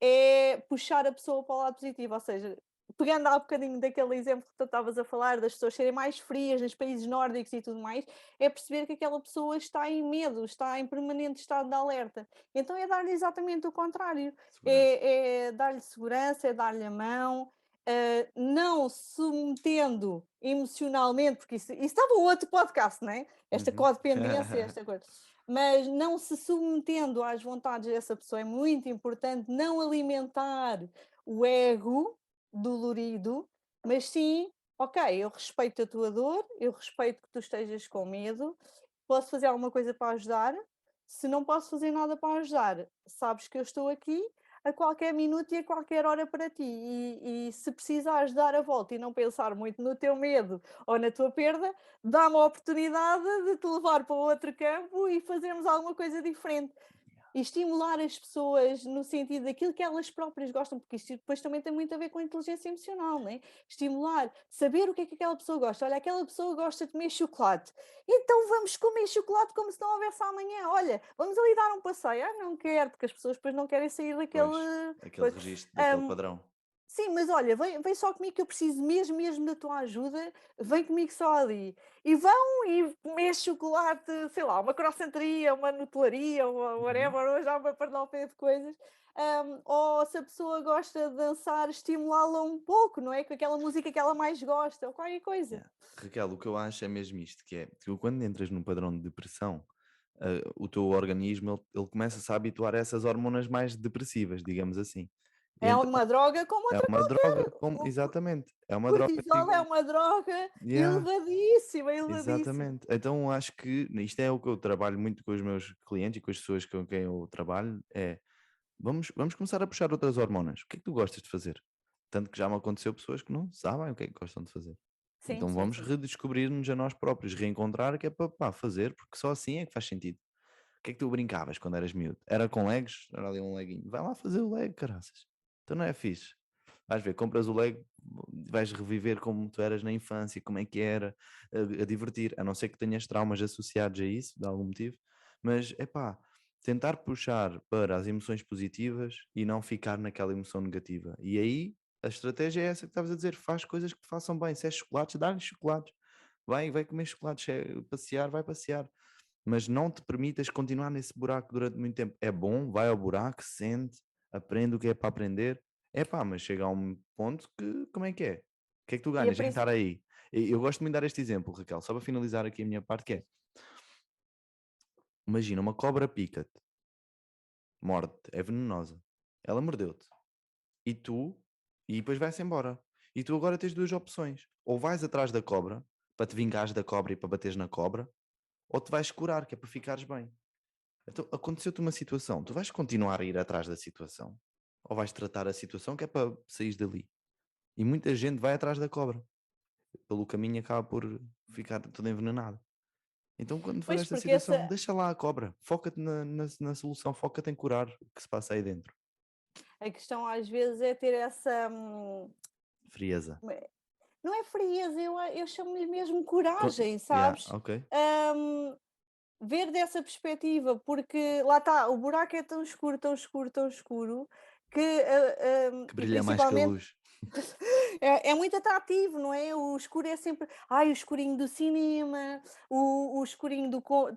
é puxar a pessoa para o lado positivo, ou seja, pegando há bocadinho daquele exemplo que tu estavas a falar, das pessoas serem mais frias nos países nórdicos e tudo mais, é perceber que aquela pessoa está em medo, está em permanente estado de alerta. Então é dar-lhe exatamente o contrário, Segurança. é dar-lhe segurança, é dar-lhe a mão, não submetendo emocionalmente, porque isso estava outro podcast, não é? Esta Uhum. codependência, esta coisa, mas não se submetendo às vontades dessa pessoa. É muito importante não alimentar o ego dolorido, mas sim, ok, eu respeito a tua dor, eu respeito que tu estejas com medo, posso fazer alguma coisa para ajudar? Se não posso fazer nada para ajudar, sabes que eu estou aqui a qualquer minuto e a qualquer hora para ti. E se precisares dar a volta e não pensar muito no teu medo ou na tua perda, dá-me a oportunidade de te levar para outro campo e fazermos alguma coisa diferente. E estimular as pessoas no sentido daquilo que elas próprias gostam, porque isto depois também tem muito a ver com a inteligência emocional, não é? Estimular, saber o que é que aquela pessoa gosta. Olha, aquela pessoa gosta de comer chocolate. Então vamos comer chocolate como se não houvesse amanhã. Olha, vamos ali dar um passeio. Ah, não quero, porque as pessoas depois não querem sair Pois, daquele. aquele Pois. registro, daquele Hum, padrão. Sim, mas olha, vem só comigo que eu preciso mesmo da tua ajuda, vem comigo só ali. E vão e comer chocolate, sei lá, uma croissanteria, uma nutelaria, uma Uhum. whatever, hoje há uma panóplia de coisas. Ou se a pessoa gosta de dançar, estimulá-la um pouco, não é? Com aquela música que ela mais gosta, ou qualquer coisa. Yeah. Raquel, o que eu acho é mesmo isto, que é, tu quando entras num padrão de depressão, o teu organismo, ele começa-se a habituar a essas hormonas mais depressivas, digamos assim. E É então uma droga como é outra uma droga, qualquer. como exatamente, é uma droga Cortisol é igual. uma droga Yeah, elevadíssima, elevadíssima. exatamente. Então acho que isto é o que eu trabalho muito com os meus clientes e com as pessoas com quem eu trabalho, é vamos começar a puxar outras hormonas. O que é que tu gostas de fazer? Tanto que já me aconteceu pessoas que não sabem o que é que gostam de fazer. Sim, Então sim, vamos sim. redescobrir-nos a nós próprios, reencontrar que é para pá, fazer, porque só assim é que faz sentido. O que é que tu brincavas quando eras miúdo? Era com legs? Era ali um leguinho. Vai lá fazer o leg, caraças. Então não é fixe. Vais ver, compras o leg, vais reviver como tu eras na infância, como é que era, a divertir, a não ser que tenhas traumas associados a isso, de algum motivo. Mas é pá, tentar puxar para as emoções positivas e não ficar naquela emoção negativa. E aí a estratégia é essa que estavas a dizer: faz coisas que te façam bem. Se é chocolates, dá-lhe chocolates. Vai comer chocolates. Se é passear, vai passear. Mas não te permitas continuar nesse buraco durante muito tempo. É bom, vai ao buraco, sente, aprende o que é para aprender. É pá, mas chega a um ponto que, como é que é? O que é que tu E é ganhas por em isso, estar aí? Eu gosto muito de dar este exemplo, Raquel, só para finalizar aqui a minha parte, que é, imagina, uma cobra pica-te, morde, é venenosa. Ela mordeu-te. E tu, e depois vai-se embora. E tu agora tens duas opções. Ou vais atrás da cobra, para te vingares da cobra e para bateres na cobra, ou te vais curar, que é para ficares bem. Então, aconteceu-te uma situação, tu vais continuar a ir atrás da situação? Ou vais tratar a situação que é para sair dali? E muita gente vai atrás da cobra. Pelo caminho acaba por ficar tudo envenenado. Então, quando for pois, esta porque situação, deixa lá a cobra. Foca-te na solução, foca-te em curar o que se passa aí dentro. a questão às vezes é ter essa. Frieza. Não é frieza, eu chamo-lhe mesmo Co- coragem, Yeah, sabes? ok. Hum, ver dessa perspectiva, porque lá está, o buraco é tão escuro, tão escuro, tão escuro, que Que e brilha mais que a principalmente luz. é muito atrativo, não é? O escuro é sempre, ai, o escurinho do cinema, o escurinho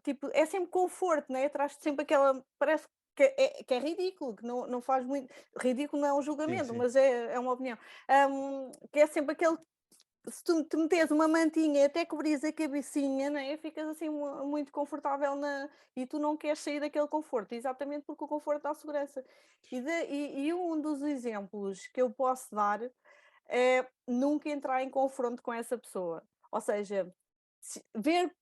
tipo, é sempre conforto, não é? Traz-te sempre aquela, parece que é ridículo, que não faz muito, ridículo não é um Sim, julgamento, sim. mas é uma opinião. Que é sempre aquele, se tu te meteres uma mantinha até cobrires a cabecinha, né, ficas assim muito confortável e tu não queres sair daquele conforto, exatamente porque o conforto dá segurança. E um dos exemplos que eu posso dar é nunca entrar em confronto com essa pessoa. Ou seja, ver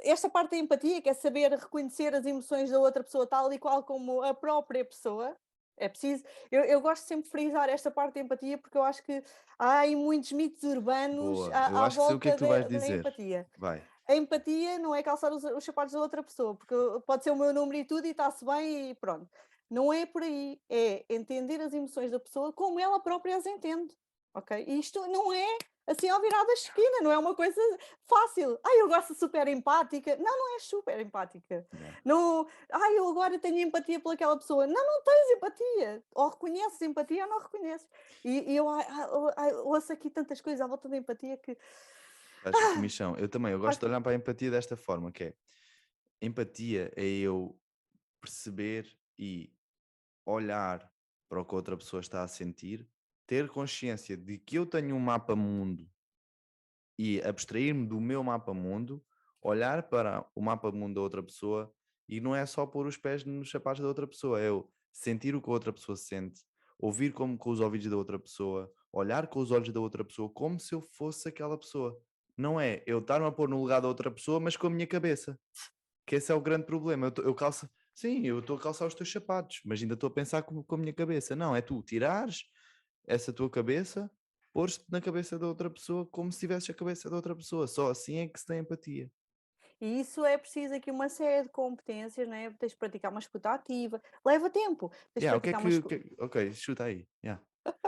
esta parte da empatia, que é saber reconhecer as emoções da outra pessoa tal e qual como a própria pessoa. É preciso. Eu gosto sempre de frisar esta parte da empatia porque eu acho que há aí muitos mitos urbanos Boa. Eu à acho que sei o que é que volta tu vais da dizer. empatia. Vai. A empatia não é calçar os sapatos da outra pessoa, porque pode ser o meu número e tudo e está-se bem e pronto. Não é por aí. É entender as emoções da pessoa como ela própria as entende. Ok? E isto não é assim ao virar da esquina, não é uma coisa fácil. Ai, eu gosto de super empática. Não, não és super empática. Yeah. Não, ai, eu agora tenho empatia pelaquela pessoa. Não, não tens empatia. Ou reconheces empatia ou não reconheces. E eu ouço aqui tantas coisas à volta da empatia que. Estás com comichão. Eu também, eu gosto Faz- de olhar para a empatia desta forma, que é, empatia é eu perceber e olhar para o que a outra pessoa está a sentir, ter consciência de que eu tenho um mapa mundo e abstrair-me do meu mapa mundo, olhar para o mapa mundo da outra pessoa e não é só pôr os pés nos sapatos da outra pessoa, é eu sentir o que a outra pessoa sente, ouvir como com os ouvidos da outra pessoa, olhar com os olhos da outra pessoa, como se eu fosse aquela pessoa. Não é eu estar-me a pôr no lugar da outra pessoa, mas com a minha cabeça. Que esse é o grande problema. Eu calço, sim, eu estou a calçar os teus sapatos, mas ainda estou a pensar com a minha cabeça. Não, é tu tirares essa tua cabeça, pôres-te na cabeça da outra pessoa como se tivesses a cabeça da outra pessoa. Só assim é que se tem empatia. E isso é preciso aqui uma série de competências, né? Tens de praticar uma escuta ativa, leva tempo, tens de Yeah, o que é praticar uma escuta. Ok, chuta aí. Yeah.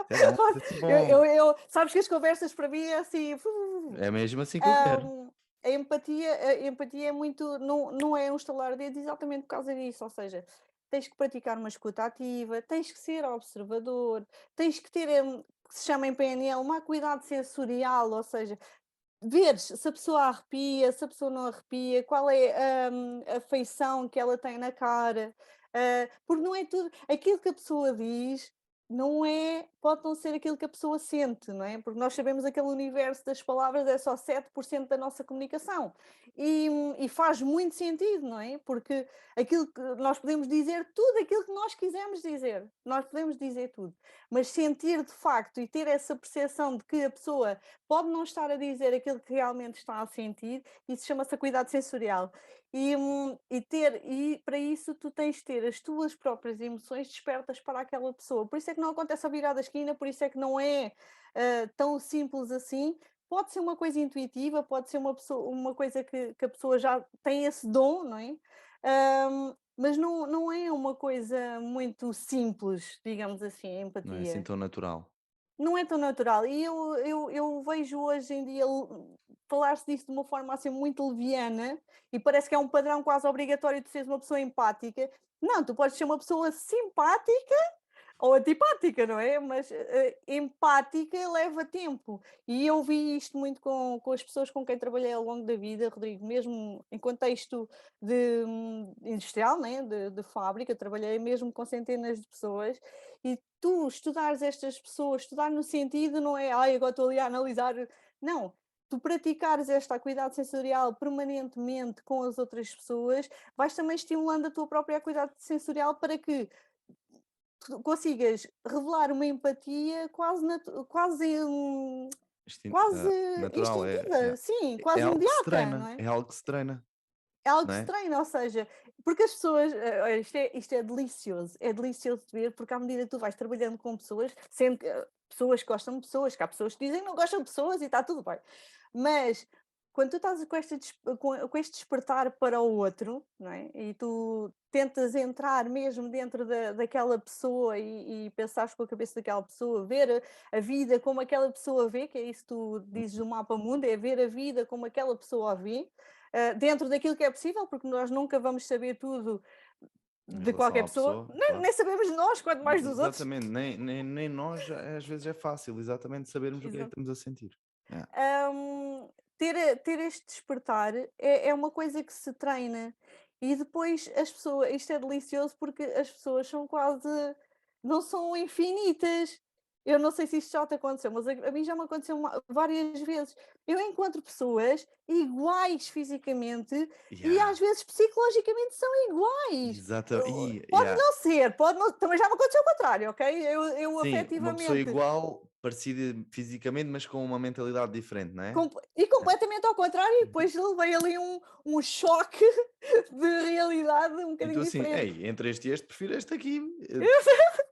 É bom, é sempre bom. Sabes que as conversas para mim é assim. É mesmo assim que eu quero. Ahm, a empatia é muito, não é um estalar de dedos exatamente por causa disso, ou seja, tens que praticar uma escuta ativa, tens que ser observador, tens que ter, que se chama em PNL, uma cuidado sensorial, ou seja, veres se a pessoa arrepia, se a pessoa não arrepia, qual é a feição que ela tem na cara, porque não é tudo aquilo que a pessoa diz. pode não ser aquilo que a pessoa sente, não é? Porque nós sabemos aquele universo das palavras é só 7% da nossa comunicação. E faz muito sentido, não é? Porque aquilo que nós podemos dizer tudo aquilo que nós quisermos dizer. Nós podemos dizer tudo. Mas sentir de facto e ter essa percepção de que a pessoa pode não estar a dizer aquilo que realmente está a sentir, isso chama-se acuidade sensorial. E para isso tu tens de ter as tuas próprias emoções despertas para aquela pessoa. Por isso é que não acontece a virar da esquina, por isso é que não é tão simples assim. Pode ser uma coisa intuitiva, pode ser uma coisa que a pessoa já tem esse dom, não é? Mas não é uma coisa muito simples, digamos assim, a Não é assim empatia. tão natural. Não é tão natural. E eu vejo hoje em dia falar-se disso de uma forma assim muito leviana e parece que é um padrão quase obrigatório de seres uma pessoa empática. Não, tu podes ser uma pessoa simpática ou antipática, não é? Mas empática leva tempo. E eu vi isto muito com as pessoas com quem trabalhei ao longo da vida, Rodrigo, mesmo em contexto industrial, né? De fábrica, trabalhei mesmo com centenas de pessoas. E tu estudares estas pessoas, estudar no sentido não é, ai, agora estou ali a analisar. Não. Tu praticares esta acuidade sensorial permanentemente com as outras pessoas, vais também estimulando a tua própria acuidade sensorial para que tu consigas revelar uma empatia quase Natural, instintiva, sim, é quase algo que se imediata, não treina, é? é algo que se treina, É algo não que se é? treina, ou seja, porque as pessoas, olha, é delicioso de ver, porque à medida que tu vais trabalhando com pessoas, sendo que pessoas que gostam de pessoas, que há pessoas que dizem que não gostam de pessoas e está tudo bem, mas quando tu estás com este despertar para o outro, não é? E tu tentas entrar mesmo dentro daquela pessoa e pensares com a cabeça daquela pessoa, ver a vida como aquela pessoa vê, que é isso que tu dizes do mapa mundo, é ver a vida como aquela pessoa a vê, dentro daquilo que é possível, porque nós nunca vamos saber tudo Em de relação quaquer à pessoa, pessoa, nem claro. sabemos de nós, quanto mais dos outros. Exatamente, nem nós às vezes é fácil exatamente sabermos o que é que Exato. estamos a sentir. É, Ter este despertar é uma coisa que se treina e depois as pessoas, isto é delicioso porque as pessoas são quase, não são infinitas. Eu não sei se isto já te aconteceu, mas a mim já me aconteceu várias vezes. Eu encontro pessoas iguais fisicamente e yeah, às vezes psicologicamente são iguais. Pode yeah. não ser, pode não, também já me aconteceu o contrário, ok? Eu Sim, uma pessoa afetivamente igual, parecida fisicamente, mas com uma mentalidade diferente, não é? E É. completamente ao contrário, e Uhum. depois levei ali um choque de realidade um E tu bocadinho assim, diferente. ei, entre este e este, prefiro este aqui.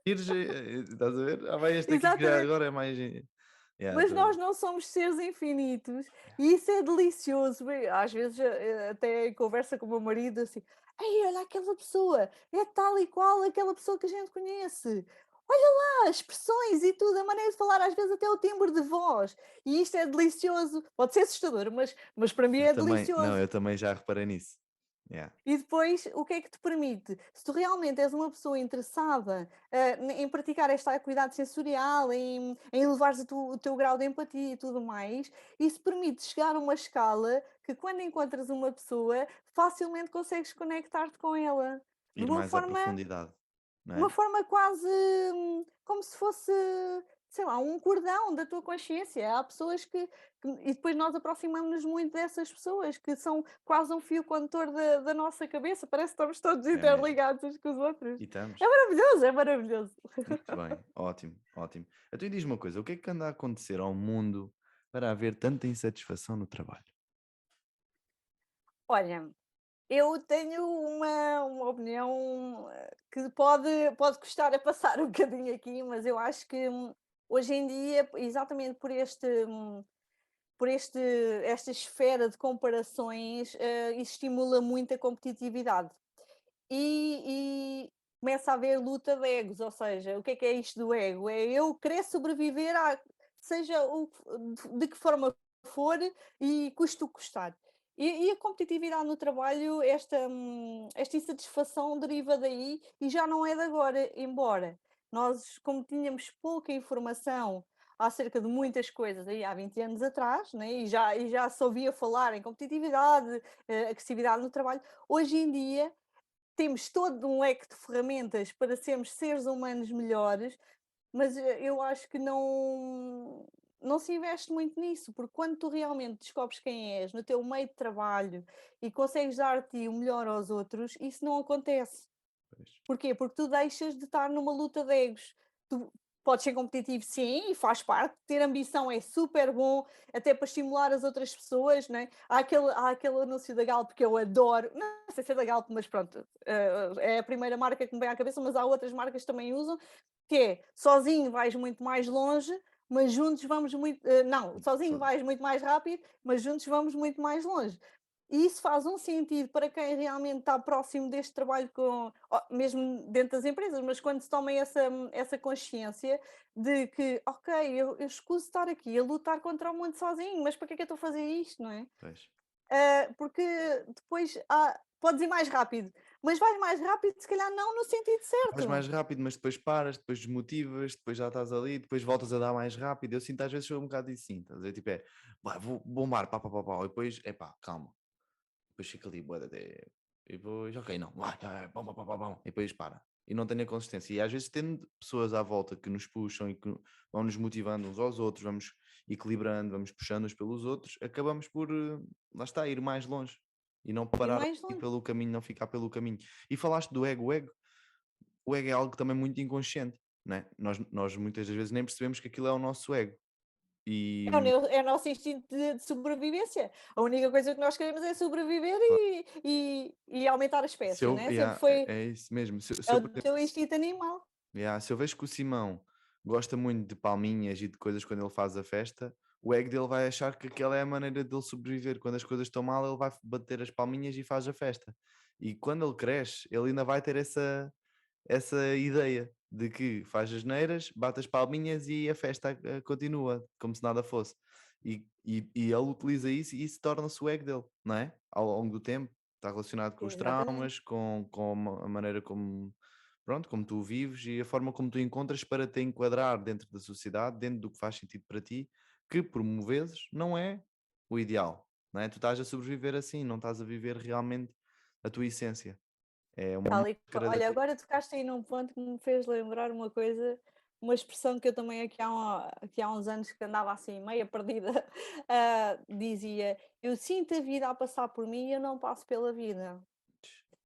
Prefires, estás a ver? Ah, vai este aqui que já Exatamente, agora é mais. Yeah, mas nós não somos seres infinitos e isso é delicioso. Bem, às vezes, até em conversa com o meu marido, assim: "Ei, olha aquela pessoa, é tal e qual aquela pessoa que a gente conhece. Olha lá, as expressões e tudo, a maneira de falar, às vezes até o timbre de voz". E isto é delicioso. Pode ser assustador, mas para mim Eu é também, não, delicioso. eu também já reparei nisso. Yeah. E depois, o que é que te permite? Se tu realmente és uma pessoa interessada, em praticar esta acuidade sensorial, em elevares o teu grau de empatia e tudo mais, isso permite chegar a uma escala que quando encontras uma pessoa, facilmente consegues conectar-te com ela. De Ir uma mais à forma profundidade, não uma é? forma quase, como se fosse, sei lá, um cordão da tua consciência. Há pessoas e depois nós aproximamos-nos muito dessas pessoas, que são quase um fio condutor da nossa cabeça, parece que estamos todos É mesmo. interligados uns com os outros. E estamos. É maravilhoso, é maravilhoso. Muito bem, ótimo, ótimo. Então e diz-me uma coisa, o que é que anda a acontecer ao mundo para haver tanta insatisfação no trabalho? Olha, eu tenho uma opinião, que pode custar a passar um bocadinho aqui, mas eu acho que, hoje em dia, exatamente por esta esfera de comparações, isso estimula muito a competitividade. E começa a haver luta de egos, ou seja, o que é isto do ego? É eu querer sobreviver seja de que forma for e custe o que custar. E a competitividade no trabalho, esta insatisfação deriva daí e já não é de agora, embora nós, como tínhamos pouca informação acerca de muitas coisas aí há 20 anos atrás, né, e já se ouvia falar em competitividade, agressividade no trabalho, hoje em dia temos todo um leque de ferramentas para sermos seres humanos melhores, mas eu acho que não se investe muito nisso, porque quando tu realmente descobres quem és no teu meio de trabalho e consegues dar-te o melhor aos outros, isso não acontece. Pois. Porquê? Porque tu deixas de estar numa luta de egos. Tu podes ser competitivo, sim, e faz parte. Ter ambição é super bom, até para estimular as outras pessoas, não é? Há aquele anúncio da Galp que eu adoro. Não sei se é da Galp, mas pronto, é a primeira marca que me vem à cabeça, mas há outras marcas que também usam, que é sozinho vais muito mais longe, mas juntos vamos muito. Não, sozinho Só- vais muito mais rápido, mas juntos vamos muito mais longe. E isso faz um sentido para quem realmente está próximo deste trabalho, mesmo dentro das empresas, mas quando se toma essa consciência de que, ok, eu escuso estar aqui a lutar contra o mundo sozinho, mas para que é que eu estou a fazer isto, não é? Pois. Porque depois podes ir mais rápido, mas vais mais rápido, se calhar não no sentido Vais certo. mais rápido, mas depois paras, depois desmotivas, depois já estás ali, depois voltas a dar mais rápido. Eu sinto às vezes sou um bocado assim, estás a ver? Tipo, vai, vou bombar, pá, pá, pá, pá, e depois, calma. Depois fica ali, bué, até. E depois, ok, não, vai, bom, bom, bom, bom, bom, e depois para. E não tem a consistência. E às vezes, tendo pessoas à volta que nos puxam e que vão nos motivando uns aos outros, vamos equilibrando, vamos puxando uns pelos outros, acabamos por, lá está, ir mais longe e não E parar mais ali longe. pelo caminho, não ficar pelo caminho. E falaste do ego, o ego é algo também muito inconsciente, né? Nós muitas das vezes nem percebemos que aquilo é o nosso ego. E É o nosso instinto de sobrevivência. A única coisa que nós queremos é sobreviver e aumentar a se espécie, eu, né? Sempre yeah, foi é isso mesmo. Se é eu, o por exemplo, teu instinto animal. yeah, se eu vejo que o Simão gosta muito de palminhas e de coisas quando ele faz a festa, o ego dele vai achar que aquela é a maneira dele sobreviver. Quando as coisas estão mal, ele vai bater as palminhas e faz a festa. E quando ele cresce, ele ainda vai ter essa ideia de que faz as neiras, bate as palminhas e a festa continua, como se nada fosse. E ele utiliza isso e isso torna-se o ego dele, não é? Ao longo do tempo, está relacionado com os Exatamente. traumas, com a maneira como, pronto, como tu vives e a forma como tu encontras para te enquadrar dentro da sociedade, dentro do que faz sentido para ti, que por vezes não é o ideal, não é? Tu estás a sobreviver assim, não estás a viver realmente a tua essência. É uma Tal e máscara da olha, agora tocaste aí num ponto que me fez lembrar uma coisa, uma expressão que eu também aqui há uns anos que andava assim meia perdida, dizia: "Eu sinto a vida a passar por mim e eu não passo pela vida".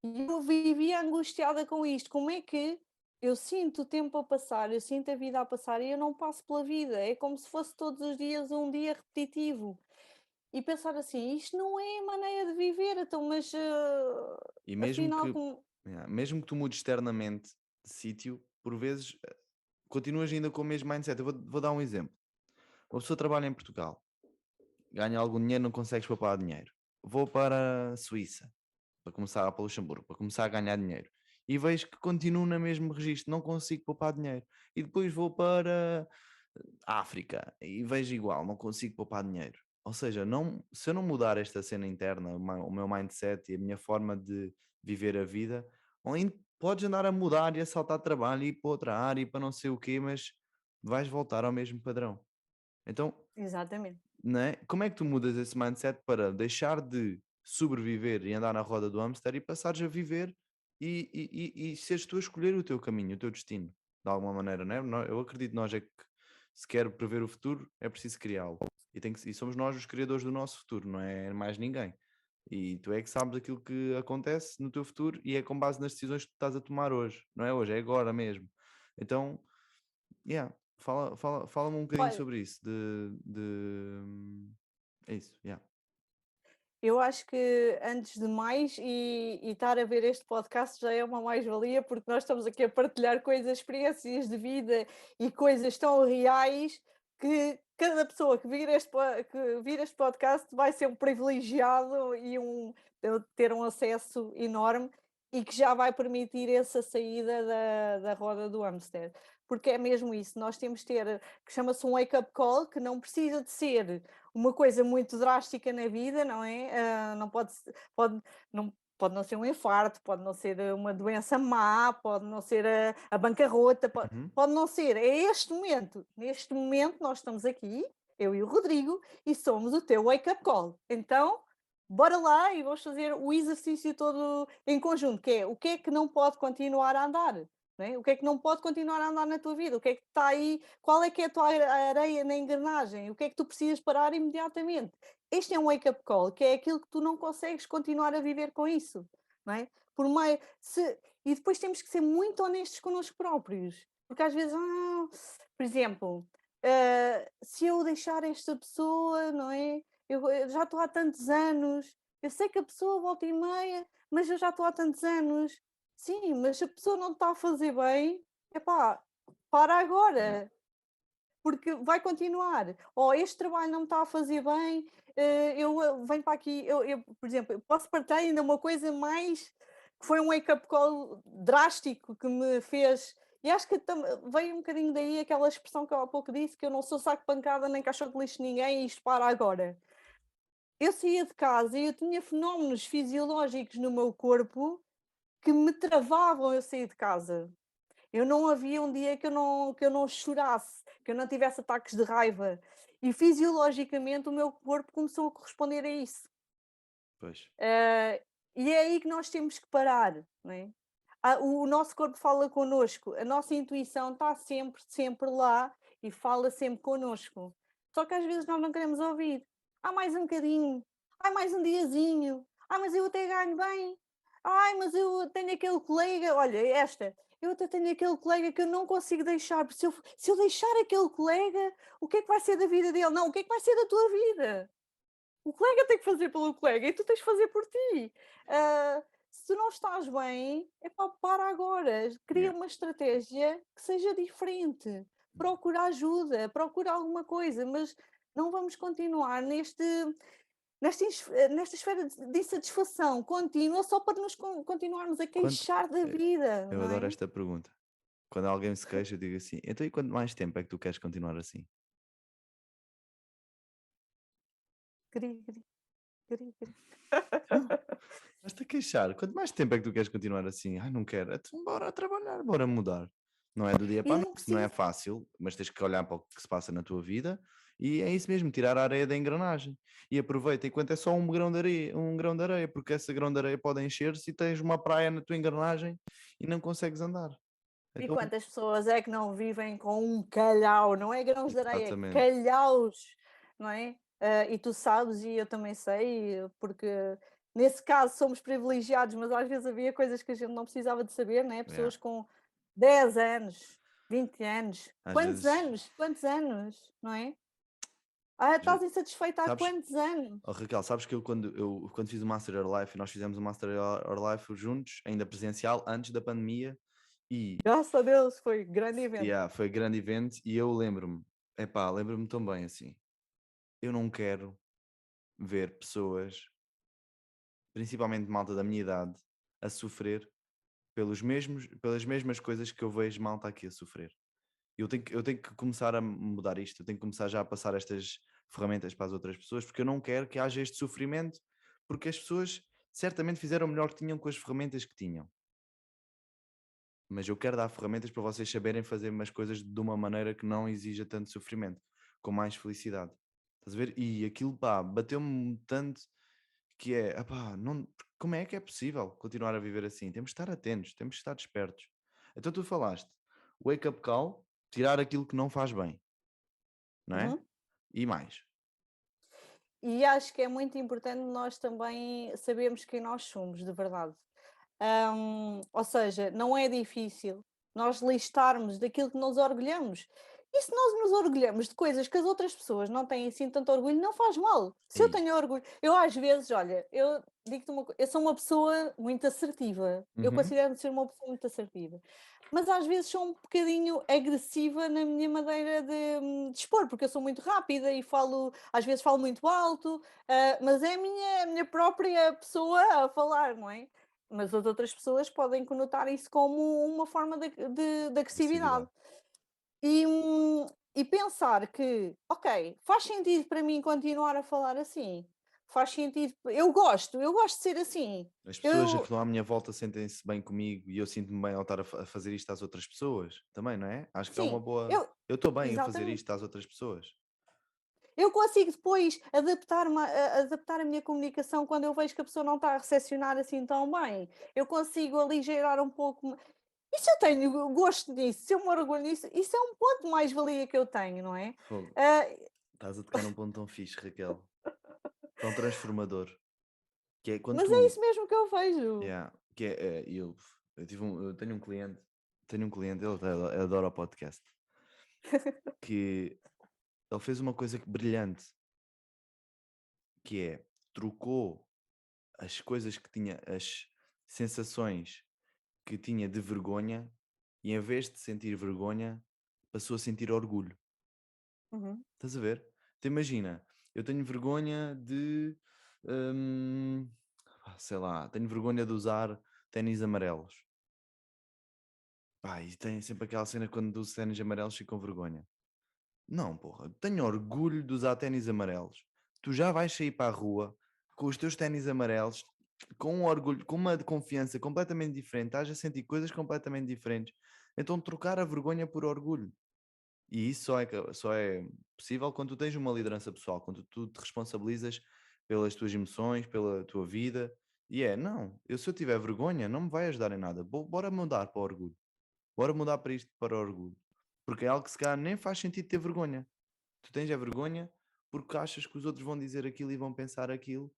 E eu vivia angustiada com isto, como é que eu sinto o tempo a passar, eu sinto a vida a passar e eu não passo pela vida, é como se fosse todos os dias um dia repetitivo. E pensar assim: "Isto não é a maneira de viver, então, mas, E afinal como". mesmo que tu mudes externamente de sítio, por vezes continuas ainda com o mesmo mindset. Eu vou dar um exemplo. Uma pessoa trabalha em Portugal, ganha algum dinheiro, não consegues poupar dinheiro. Vou para a Suíça, para começar, para Luxemburgo, para começar a ganhar dinheiro. E vejo que continuo no mesmo registro, não consigo poupar dinheiro. E depois vou para a África e vejo igual, não consigo poupar dinheiro. Ou seja, se eu não mudar esta cena interna, o meu mindset e a minha forma de viver a vida, podes andar a mudar e a saltar de trabalho e ir para outra área e para não sei o quê, mas vais voltar ao mesmo padrão. Então, Exatamente. não é? Como é que tu mudas esse mindset para deixar de sobreviver e andar na roda do hamster e passares a viver e seres tu a escolher o teu caminho, o teu destino, de alguma maneira, não é? Eu acredito que nós é que se quer prever o futuro, é preciso criá-lo. E somos nós os criadores do nosso futuro, não é mais ninguém. E tu é que sabes aquilo que acontece no teu futuro e é com base nas decisões que tu estás a tomar hoje, não é hoje, é agora mesmo. Então, yeah, fala-me um bocadinho Olha, sobre isso, é isso, yeah. eu acho que antes de mais, e estar a ver este podcast já é uma mais-valia, porque nós estamos aqui a partilhar coisas, experiências de vida e coisas tão reais que cada pessoa que vir este podcast vai ser um privilegiado e ter um acesso enorme e que já vai permitir essa saída da roda do hamster. Porque é mesmo isso, nós temos de ter, que chama-se um wake-up call, que não precisa de ser uma coisa muito drástica na vida, não é? Não pode não ser um infarto, pode não ser uma doença má, pode não ser a bancarrota, pode, Uhum. pode não ser. É este momento. Neste momento nós estamos aqui, eu e o Rodrigo, e somos o teu wake-up call. Então, bora lá e vamos fazer o exercício todo em conjunto, que é o que é que não pode continuar a andar. não é? O que é que não pode continuar a andar na tua vida? O que é que está aí? Qual é que é a tua areia na engrenagem? O que é que tu precisas parar imediatamente? Este é um wake-up call, que é aquilo que tu não consegues continuar a viver com isso, não é? Por meio, e depois temos que ser muito honestos connosco próprios, porque às vezes, por exemplo, se eu deixar esta pessoa, não é? Eu já estou há tantos anos, eu sei que a pessoa volta e meia, mas eu já estou há tantos anos. Sim, mas se a pessoa não está a fazer bem, epá, para Yeah. agora, porque vai continuar. Ou este trabalho não me está a fazer bem, eu venho para aqui, por exemplo, eu posso partilhar ainda uma coisa mais que foi um wake-up call drástico que me fez. E acho que veio um bocadinho daí aquela expressão que eu há pouco disse, que eu não sou saco de pancada nem caixote de lixo de ninguém e isto para agora. Eu saía de casa e eu tinha fenómenos fisiológicos no meu corpo que me travavam eu sair de casa. Eu não havia um dia que eu não chorasse, que eu não tivesse ataques de raiva. E fisiologicamente o meu corpo começou a corresponder a isso. Pois. Eh, e é aí que nós temos que parar, não é? O nosso corpo fala connosco, a nossa intuição está sempre, sempre lá e fala sempre connosco. Só que às vezes nós não queremos ouvir. Mais um bocadinho, mais um diazinho, mas eu até ganho bem, mas eu tenho aquele colega, olha, eu até tenho aquele colega que eu não consigo deixar, porque se eu deixar aquele colega, o que é que vai ser da vida dele? Não, o que é que vai ser da tua vida? O colega tem que fazer pelo colega e tu tens que fazer por ti. Se tu não estás bem, epá, para agora. Yeah. Cria uma estratégia que seja diferente. Procura ajuda, procura alguma coisa, mas não vamos continuar nesta esfera de insatisfação contínua só para nos continuarmos a Quanto, queixar da eh, vida, eu não adoro é? esta pergunta. Quando alguém se queixa, eu digo assim: então e quanto mais tempo é que tu queres continuar assim? Cri, cri, cri, cri. Então, estás-te a queixar. Quanto mais tempo é que tu queres continuar assim? Ai, não quero. Então, bora trabalhar, bora mudar. Não é do dia para E a não noite, não é precisa. fácil, mas tens que olhar para o que se passa na tua vida e é isso mesmo, tirar a areia da engrenagem. E aproveita enquanto é só um grão de areia, porque esse grão de areia pode encher-se e tens uma praia na tua engrenagem e não consegues andar. E Então, quantas pessoas é que não vivem com um calhau, não é grãos de areia, é exatamente. calhaus, não é? E tu sabes, e eu também sei, porque nesse caso somos privilegiados, mas às vezes havia coisas que a gente não precisava de saber, não é? Yeah. Pessoas com 10 anos, 20 anos, Às quantos vezes, anos? Quantos anos, não é? às ve- Estás insatisfeita há sabes, quantos anos? oh, Raquel, sabes que eu quando fiz o Master Your Life, e nós fizemos o Master Your Life juntos, ainda presencial, antes da pandemia, e Graças a Deus, foi grande evento. yeah, foi grande evento, e eu lembro-me, lembro-me tão bem assim, eu não quero ver pessoas, principalmente malta da minha idade, a sofrer pelas mesmas coisas que eu vejo malta aqui a sofrer. Eu tenho que começar a mudar isto, eu tenho que começar já a passar estas ferramentas para as outras pessoas, porque eu não quero que haja este sofrimento, porque as pessoas certamente fizeram o melhor que tinham com as ferramentas que tinham. Mas eu quero dar ferramentas para vocês saberem fazer umas coisas de uma maneira que não exija tanto sofrimento, com mais felicidade. Estás a ver? E aquilo, pá, bateu-me tanto que é, pá, não, como é que é possível continuar a viver assim? Temos de estar atentos, temos de estar despertos. Então tu falaste, wake up call, tirar aquilo que não faz bem, não é? Uhum. E mais. E acho que é muito importante nós também sabermos quem nós somos, de verdade. Ou seja, não é difícil nós listarmos daquilo que nos orgulhamos. E se nós nos orgulhamos de coisas que as outras pessoas não têm assim tanto orgulho, não faz mal. Se eu Aí. tenho orgulho, eu às vezes, olha, eu digo-te uma coisa, eu sou uma pessoa muito assertiva. Eu Uhum. considero-me ser uma pessoa muito assertiva. Mas às vezes sou um bocadinho agressiva na minha maneira de expor, porque eu sou muito rápida e falo, às vezes falo muito alto, mas é a minha própria pessoa a falar, não é? Mas as outras pessoas podem conotar isso como uma forma de agressividade. Agressividade. E pensar que, ok, faz sentido para mim continuar a falar assim. Faz sentido. Eu gosto de ser assim. As pessoas que Eu, estão à minha volta sentem-se bem comigo e eu sinto-me bem ao estar a fazer isto às outras pessoas. Também, não é? Acho que é uma sim, boa. eu, Eu estou bem a fazer exatamente. isto às outras pessoas. Eu consigo depois adaptar a minha comunicação quando eu vejo que a pessoa não está a recepcionar assim tão bem. Eu consigo aligerar um pouco. E se eu tenho gosto nisso, se eu me orgulho nisso, isso é um ponto de mais-valia que eu tenho, não é? Fogo. Ah, Estás a tocar num ponto tão fixe, Raquel. Tão transformador. Que é quando mas é tu. isso mesmo que eu vejo. Yeah, que eu tenho um cliente, ele adora o podcast, que ele fez uma coisa brilhante, que é trocou as coisas que tinha, as sensações que tinha de vergonha, e em vez de sentir vergonha, passou a sentir orgulho. Uhum, Estás a ver? Então imagina, eu tenho vergonha de, hum, sei lá, tenho vergonha de usar ténis amarelos. Pá, e tem sempre aquela cena quando uso ténis amarelos fico com vergonha. Não, porra, tenho orgulho de usar ténis amarelos. Tu já vais sair para a rua com os teus ténis amarelos, com um orgulho, com uma confiança completamente diferente, estás a sentir coisas completamente diferentes. Então trocar a vergonha por orgulho. E isso só é possível quando tu tens uma liderança pessoal, quando tu te responsabilizas pelas tuas emoções, pela tua vida. E não, se eu tiver vergonha, não me vai ajudar em nada. Bora mudar para o orgulho. Bora mudar para isto, para o orgulho. Porque é algo que se calhar nem faz sentido ter vergonha. Tu tens a vergonha porque achas que os outros vão dizer aquilo e vão pensar aquilo.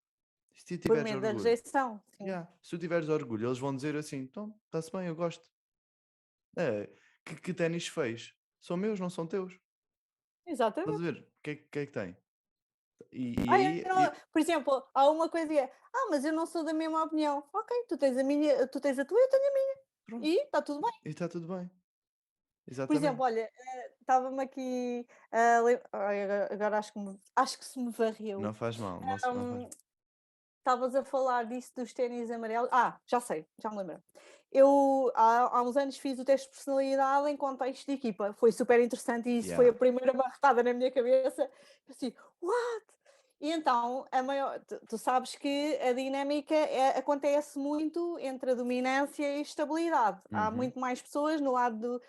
Se tu por tiveres medo da orgulho, rejeição, sim, se tu tiveres orgulho, eles vão dizer assim: então, está-se bem, eu gosto. É, que ténis fez? São meus, não são teus. Estás a exatamente. ver? O que é que tem? E, e Ai, aí, por exemplo, há uma coisa que é, mas eu não sou da mesma opinião. Ok, tu tens a minha, tu tens a tua, eu tenho a minha. pronto, E está tudo bem. e está tudo bem. Por exemplo, Exatamente. olha, estava-me aqui ai, agora acho que se me Não varreu. faz mal, não faz Hum, mal. Estavas a falar disso dos ténis amarelos. Já sei, já me lembro. Eu há uns anos fiz o teste de personalidade em contexto de equipa. Foi super interessante e isso foi Yeah. a primeira marretada na minha cabeça. Eu assim, what? E então, tu sabes que a dinâmica acontece muito entre a dominância e a estabilidade. Há Uhum. muito mais pessoas no lado do.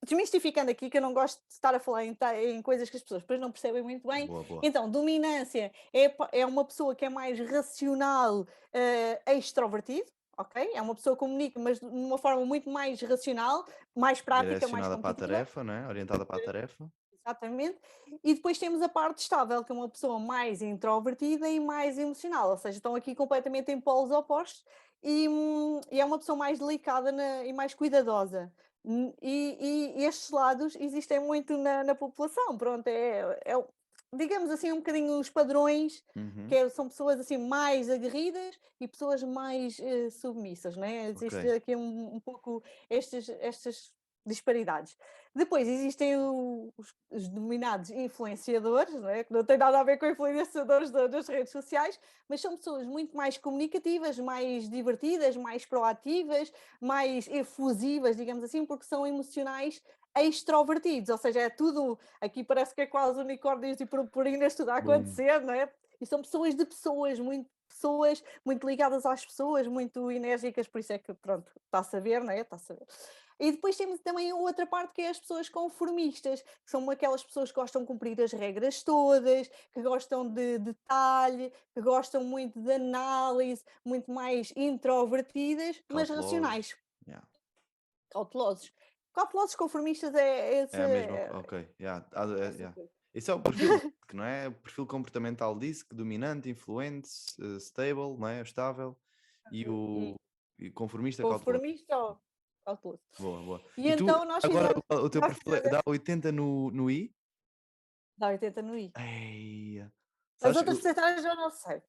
Desmistificando aqui, que eu não gosto de estar a falar em coisas que as pessoas depois não percebem muito bem. Boa, boa. Então, dominância é uma pessoa que é mais racional, extrovertido, ok? É uma pessoa que comunica, mas de uma forma muito mais racional, mais prática, mais Direcionada para a competitiva. tarefa, não é? Orientada para a tarefa. Exatamente. E depois temos a parte estável, que é uma pessoa mais introvertida e mais emocional, ou seja, estão aqui completamente em polos opostos e é uma pessoa mais delicada e mais cuidadosa. E estes lados existem muito na população, pronto, digamos assim, um bocadinho os padrões, Uhum. são pessoas assim mais aguerridas e pessoas mais submissas, né? Ok. Existe aqui um pouco estas disparidades. Depois existem os denominados influenciadores, não é? Que não tem nada a ver com influenciadores das redes sociais, mas são pessoas muito mais comunicativas, mais divertidas, mais proativas, mais efusivas, digamos assim, porque são emocionais extrovertidos, ou seja, é tudo, aqui parece que é quase unicórnios e purpurinas tudo a Boom. acontecer, não é? E são pessoas muito ligadas às pessoas, muito enérgicas, por isso é que, pronto, está-se a ver, não é? Está-se a ver. E depois temos também a outra parte que é as pessoas conformistas, que são aquelas pessoas que gostam de cumprir as regras todas, que gostam de detalhe, que gostam muito de análise, muito mais introvertidas, mas Cautelosos. racionais, Yeah. cautelosos. Cautelosos conformistas é esse. É a mesma. Ok. Yeah. Essa Yeah. coisa. Esse é o perfil básico, não é? O perfil comportamental disse que dominante, influente, stable, não é? Estável. E o E e conformista cauteloso. conformista ou cauteloso. Boa, boa. E E tu, então nós agora, fizemos, o teu nós perfil fizemos dá 80 no I? dá 80 no I. Ei, As sabes, outras percentagens eu não sei.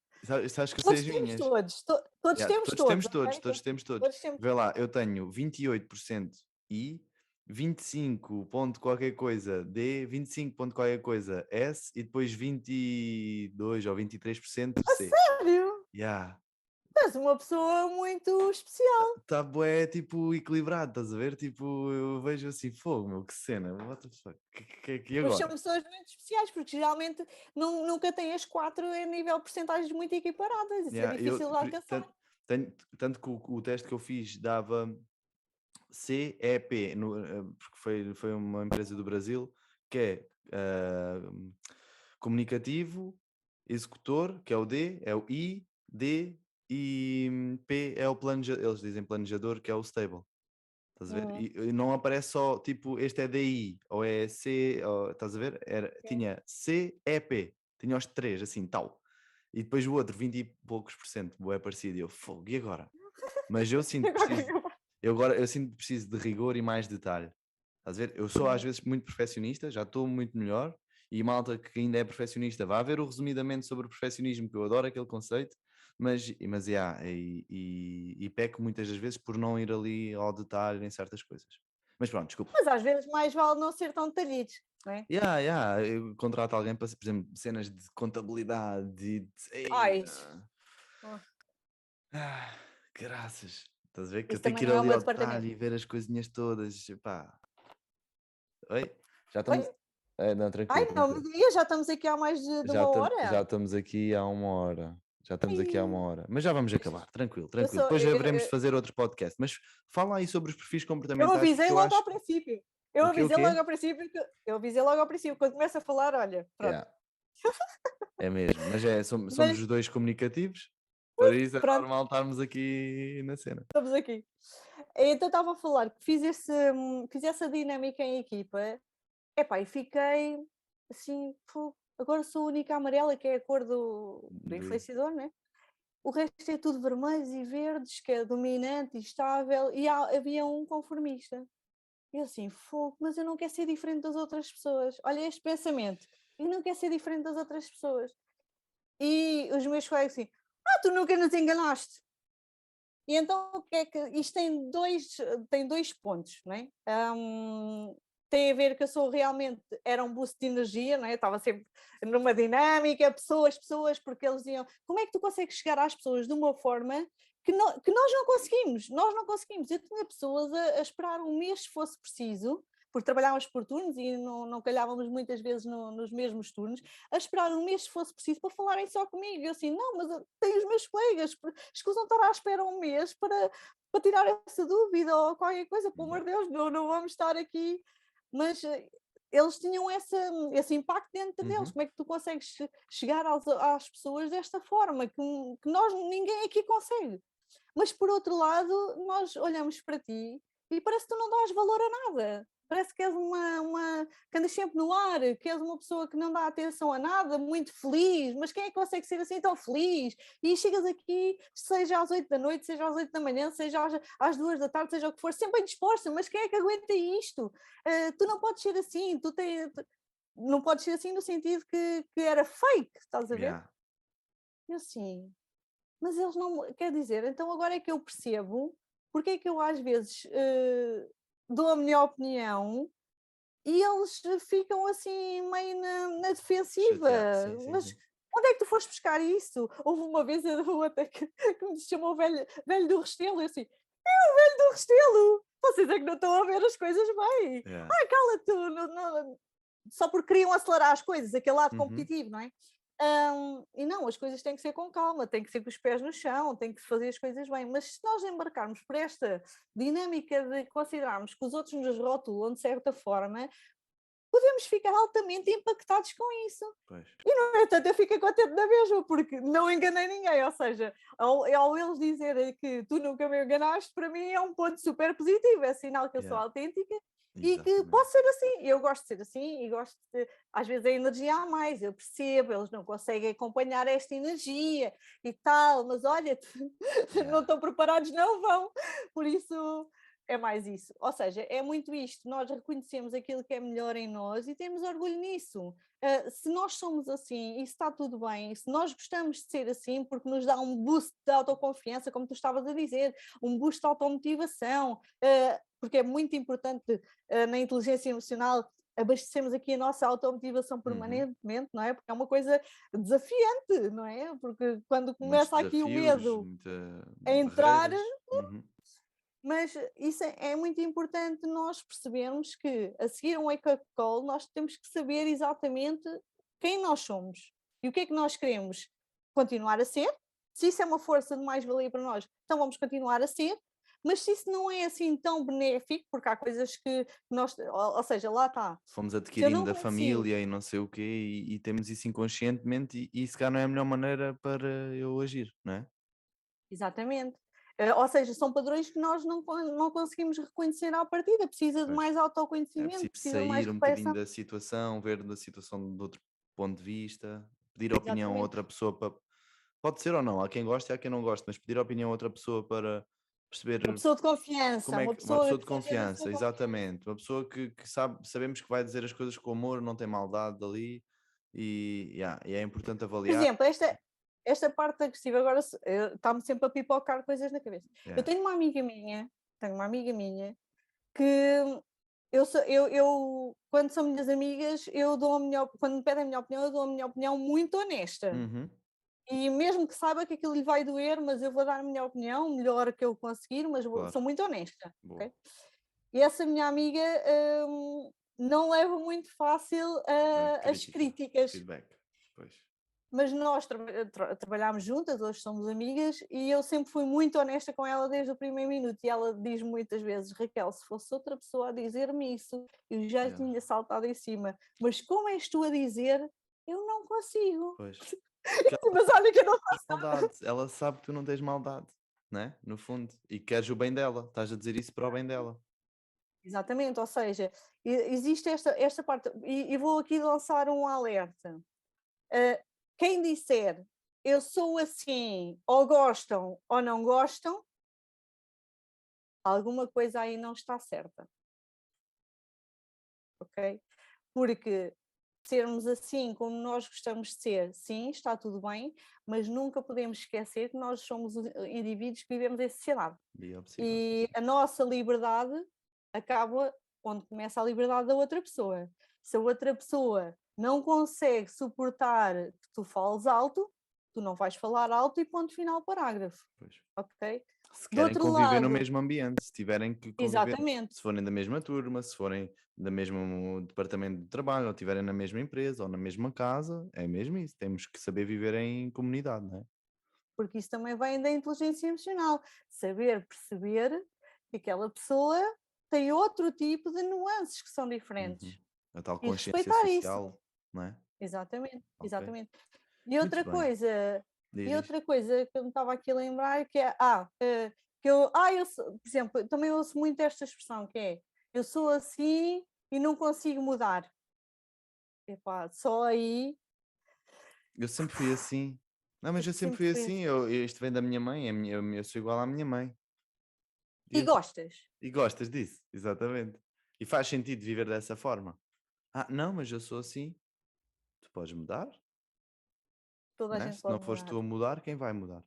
sabes que eu sei Todos as temos minhas? todos, todos Yeah, temos todos todos, temos todos, ok? todos temos todos. Todos temos Vê lá, eu tenho 28% I, 25 ponto qualquer coisa D, 25 ponto qualquer coisa S e depois 22 ou 23% C. sério? Yeah. És uma pessoa muito especial. Tá bué, tipo, equilibrado, estás a ver? Tipo, eu vejo assim, fogo, meu, que cena, what the fuck, que Mas são agora? pessoas muito especiais, porque geralmente nunca têm as quatro em nível de percentagens muito equiparadas. Isso é Yeah, difícil de alcançar. tanto que o teste que eu fiz dava CEP, porque foi uma empresa do Brasil, que é comunicativo, executor, que é o D, é o I, D e P é o planejador, eles dizem planejador, que é o stable. Estás a ver? Uhum. E não aparece só tipo este é DI ou é C, ou, estás a ver? Sim. Tinha C, E, P, tinha os três assim, tal. E depois o outro, 20 e poucos por cento, é parecido. E eu, fogo, e agora? Mas eu sinto que Agora preciso, eu sinto que preciso de rigor e mais detalhe. Estás a ver? Eu sou às Uhum. vezes muito perfeccionista, já estou muito melhor. E malta que ainda é perfeccionista, vá ver o resumidamente sobre o perfeccionismo, que eu adoro aquele conceito, mas yeah, e peco muitas das vezes por não ir ali ao detalhe em certas coisas. Mas pronto, desculpa. Mas às vezes mais vale não ser tão detalhidos, não é? Eu contrato alguém para, por exemplo, cenas de contabilidade e de... Ai, Eita. oh, Ah, graças. Estás a ver que eu isso tenho que também ir não é o ali meu ao departamento. detalhe e ver as coisinhas todas. Pá. Oi? Já Oi? estamos. Não, tranquilo, Ai, não me tranquilo. digas, já estamos aqui há mais de uma Já hora. estamos aqui há uma hora. Já estamos aqui há uma Ai, hora. Mas já vamos acabar. Tranquilo, eu tranquilo. sou, Depois haveremos de fazer outro podcast. Mas fala aí sobre os perfis eu comportamentais, porque avisei eu logo acho. ao princípio. Eu O quê? O avisei logo quê? ao princípio eu avisei logo ao princípio, quando começa a falar, olha, pronto. Yeah, é mesmo. Mas somos Mas os dois comunicativos. Por isso é pronto, normal estarmos aqui na cena. estamos aqui. Então estava a falar que fiz essa dinâmica em equipa, epá, e fiquei assim, "Fogo, agora sou a única amarela, que é a cor do Do- influenciador, né? O resto é tudo vermelhos e verdes, que é dominante e estável, e havia um conformista. E eu assim, fogo, mas eu não quero ser diferente das outras pessoas. Olha este pensamento, eu não quero ser diferente das outras pessoas. E os meus colegas assim, tu nunca nos enganaste. E então o que é que isto tem dois pontos, não é? Tem a ver que eu sou realmente, era um boost de energia, não é? Estava sempre numa dinâmica, pessoas, porque eles diziam, como é que tu consegues chegar às pessoas de uma forma que nós não conseguimos. Eu tinha pessoas a esperar um mês se fosse preciso, porque trabalhávamos por turnos e não calhávamos muitas vezes nos mesmos turnos, a esperar um mês se fosse preciso para falarem só comigo. Eu assim, não, mas eu tenho os meus colegas, escusam estar à espera um mês para tirar essa dúvida ou qualquer coisa, pelo amor Yeah. de Deus, não vamos estar aqui. Mas eles tinham esse impacto dentro deles. Uhum. Como é que tu consegues chegar às pessoas desta forma que ninguém aqui consegue? Mas por outro lado, nós olhamos para ti e parece que tu não dás valor a nada. Parece que és que andas sempre no ar, que és uma pessoa que não dá atenção a nada, muito feliz, mas quem é que consegue ser assim tão feliz? E chegas aqui, seja às 8 da noite, seja às 8 da manhã, seja às 2 da tarde, seja o que for, sempre bem disposta, mas quem é que aguenta isto? Tu não podes ser assim, não podes ser assim no sentido que era fake, estás a ver? Yeah. Eu sim, mas eles não. Quer dizer, então agora é que eu percebo porque é que eu às vezes dou a minha opinião e eles ficam assim meio na defensiva. Chateado. Sim, sim, Mas sim. onde é que tu foste buscar isso? Houve uma vez eu até que me chamou velho do Restelo, eu assim, velho do Restelo! Vocês é que não estão a ver as coisas bem. Yeah. Cala-te! Só porque queriam acelerar as coisas, aquele lado Uhum. competitivo, não é? E não, as coisas têm que ser com calma, têm que ser com os pés no chão, tem que se fazer as coisas bem. Mas se nós embarcarmos por esta dinâmica de considerarmos que os outros nos rotulam de certa forma, podemos ficar altamente impactados com isso. Pois. E, no entanto, eu fico contente da mesma, porque não enganei ninguém. Ou seja, ao eles dizerem que tu nunca me enganaste, para mim é um ponto super positivo, é sinal que eu sou Yeah. autêntica e que Exatamente. posso ser assim. Eu gosto de ser assim e gosto de, às vezes, a energia a mais. Eu percebo, eles não conseguem acompanhar esta energia e tal, mas olha, não Yeah. estão preparados, não vão. Por isso é mais isso. Ou seja, é muito isto. Nós reconhecemos aquilo que é melhor em nós e temos orgulho nisso. Se nós somos assim e está tudo bem, se nós gostamos de ser assim, porque nos dá um boost de autoconfiança, como tu estavas a dizer, um boost de automotivação, porque é muito importante na inteligência emocional abastecemos aqui a nossa automotivação Uhum. permanentemente, não é? Porque é uma coisa desafiante, não é? Porque quando Muitos começa aqui o desafios, medo muitas a entrar, barreiras. Uhum. mas isso é muito importante nós percebermos que a seguir um wake-up call nós temos que saber exatamente quem nós somos e o que é que nós queremos continuar a ser. Se isso é uma força de mais-valia para nós, então vamos continuar a ser. Mas se isso não é assim tão benéfico, porque há coisas que nós, ou seja, lá está, Fomos se eu adquirindo não da consigo, família e não sei o quê, e temos isso inconscientemente, e se calhar não é a melhor maneira para eu agir, não é? exatamente. Ou seja, são padrões que nós não conseguimos reconhecer à partida, precisa de Pois. mais É autoconhecimento, preciso precisa de mais sair um bocadinho reflexão. da situação, ver da situação de outro ponto de vista, pedir opinião a Exatamente. outra pessoa para. Pode ser ou não, há quem goste e há quem não goste, mas pedir opinião a outra pessoa para Uma perceber pessoa de confiança, como é uma que. Uma pessoa pessoa de que seja da confiança, sua confiança. exatamente. Uma pessoa que sabe, sabemos que vai dizer as coisas com amor, não tem maldade ali e, yeah, e é importante Por avaliar. exemplo, esta parte agressiva agora está-me sempre a pipocar coisas na cabeça. Eu Yeah. tenho uma amiga minha que eu quando são minhas amigas, eu dou a minha quando me pedem a minha opinião, eu dou a minha opinião muito honesta. Uhum. E mesmo que saiba que aquilo lhe vai doer, mas eu vou dar a minha opinião, o melhor que eu conseguir, mas Claro, sou muito honesta, boa. ok? E essa minha amiga, não leva muito fácil, as Crítica, críticas, feedback. Pois. mas nós trabalhámos juntas, hoje somos amigas, e eu sempre fui muito honesta com ela desde o primeiro minuto. E ela diz muitas vezes: Raquel, se fosse outra pessoa a dizer-me isso, eu já Yeah. tinha saltado em cima, mas como és tu a dizer, eu não consigo. Pois. Porque Mas olha que eu não. maldade, ela sabe que tu não tens maldade, né? No fundo, e queres o bem dela, estás a dizer isso para o bem dela. Exatamente, ou seja, existe esta parte, e vou aqui lançar um alerta. Uh, Quem disser eu sou assim, ou gostam ou não gostam, alguma coisa aí não está certa, ok? Porque sermos assim como nós gostamos de ser, sim, está tudo bem, mas nunca podemos esquecer que nós somos indivíduos que vivemos em sociedade. Dia possível, sim, E sim. a nossa liberdade acaba onde começa a liberdade da outra pessoa. Se a outra pessoa não consegue suportar que tu fales alto, tu não vais falar alto e ponto final parágrafo, Pois. ok? Se Do querem outro conviver no lado, mesmo ambiente, se tiverem que conviver, exatamente, se forem da mesma turma, se forem do mesmo departamento de trabalho, ou estiverem na mesma empresa, ou na mesma casa, é mesmo isso. Temos que saber viver em comunidade, não é? porque isso também vem da inteligência emocional, saber perceber que aquela pessoa tem outro tipo de nuances que são Uhum. diferentes A tal e consciência respeitar isso. social, não é? Exatamente, Ok. exatamente. E Muito outra bem. coisa, Diz, e diz. outra coisa que eu me estava aqui a lembrar que é, por exemplo, eu também ouço muito esta expressão que é, eu sou assim e não consigo mudar. Epá, só aí Eu sempre fui assim. Não, mas eu sempre sempre fui foi assim. assim. Isto vem da minha mãe. Eu sou igual à minha mãe. E, E eu- gostas? e gostas disso, exatamente. E faz sentido viver dessa forma. Ah, não, mas eu sou assim. Tu podes mudar, Toda a né? gente Se não pode fores tu mudar. a mudar, quem vai mudar?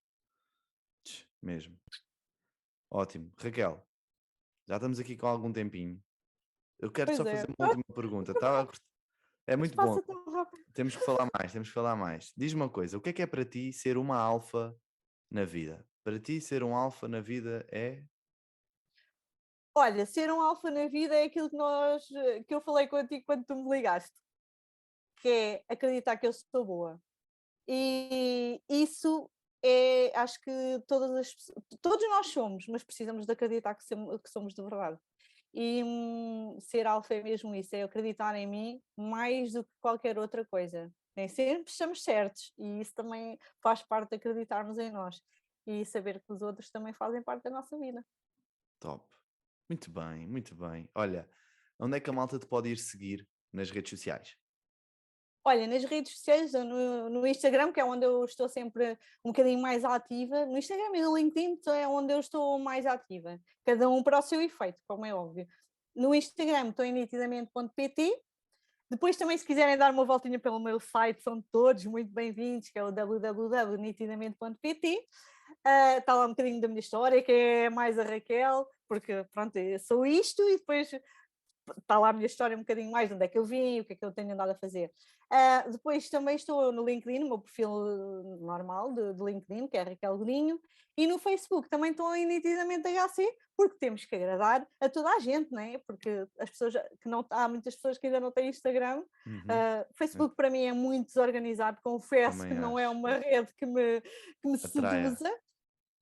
Mesmo. Ótimo. Raquel, já estamos aqui com algum tempinho. Eu quero Pois só fazer é, uma última pergunta. É isto muito bom. passa tão rápido. Temos que falar mais, temos que falar mais. Diz-me uma coisa, o que é para ti ser uma alfa na vida? Para ti ser um alfa na vida é. Olha, ser um alfa na vida é aquilo que eu falei contigo quando tu me ligaste, que é acreditar que eu sou boa. E isso acho que todos nós somos, mas precisamos de acreditar que somos de verdade. E ser alfa é mesmo isso, é acreditar em mim mais do que qualquer outra coisa. Nem sempre estamos certos, e isso também faz parte de acreditarmos em nós e saber que os outros também fazem parte da nossa vida. Top. Muito bem, muito bem. Olha, onde é que a malta te pode ir seguir nas redes sociais? Olha, nas redes sociais, no Instagram, que é onde eu estou sempre um bocadinho mais ativa, no Instagram e no LinkedIn é onde eu estou mais ativa, cada um para o seu efeito, como é óbvio. No Instagram estou em nitidamente.pt, depois também se quiserem dar uma voltinha pelo meu site, são todos muito bem-vindos, que é o www.nitidamente.pt. Está lá um bocadinho da minha história, que é mais a Raquel, porque pronto, eu sou isto e depois está lá a minha história um bocadinho mais, de onde é que eu vim, o que é que eu tenho andado a fazer. Depois também estou no LinkedIn, no meu perfil normal de LinkedIn, que é Raquel Godinho, e no Facebook também estou em nitidamente HC, porque temos que agradar a toda a gente, não é? Porque as pessoas que não, há muitas pessoas que ainda não têm Instagram. Uhum. Facebook para mim é muito desorganizado, confesso que Também não é acho. uma rede que me Atraia. seduza.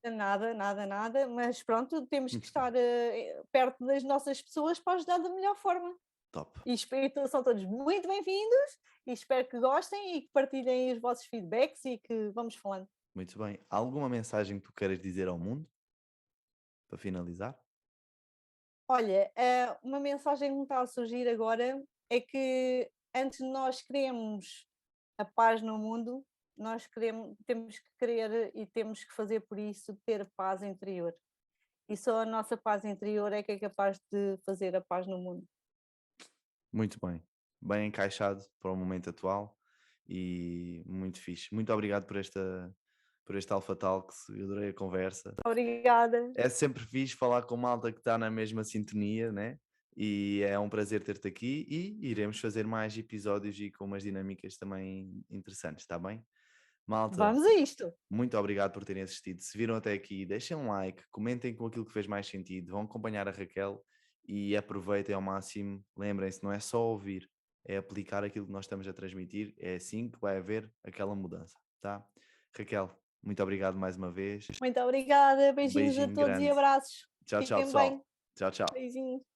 Nada, nada, nada, mas pronto, temos que Muito bem. estar perto das nossas pessoas para ajudar da melhor forma. Top. E espero, são todos muito bem-vindos e espero que gostem e que partilhem os vossos feedbacks e que vamos falando. Muito bem. Alguma mensagem que tu queiras dizer ao mundo? para finalizar? Olha, uma mensagem que me está a surgir agora é que antes de nós queremos a paz no mundo, temos que querer e temos que fazer por isso ter paz interior. E só a nossa paz interior é que é capaz de fazer a paz no mundo. Muito bem, bem encaixado para o momento atual e muito fixe. Muito obrigado por este Alpha Talks, eu adorei a conversa. Obrigada. É sempre fixe falar com malta que está na mesma sintonia, né? E é um prazer ter-te aqui e iremos fazer mais episódios e com umas dinâmicas também interessantes, está bem? Malta, Vamos a isto. muito obrigado por terem assistido. Se viram até aqui, deixem um like, comentem com aquilo que fez mais sentido, vão acompanhar a Raquel e aproveitem ao máximo. Lembrem-se, não é só ouvir, é aplicar aquilo que nós estamos a transmitir. É assim que vai haver aquela mudança, tá? Raquel, muito obrigado mais uma vez. Muito obrigada. Um Beijinhos a beijinho todos e grande. abraços. Tchau, tchau, Fiquem bem. pessoal. Tchau, tchau. Beijinhos.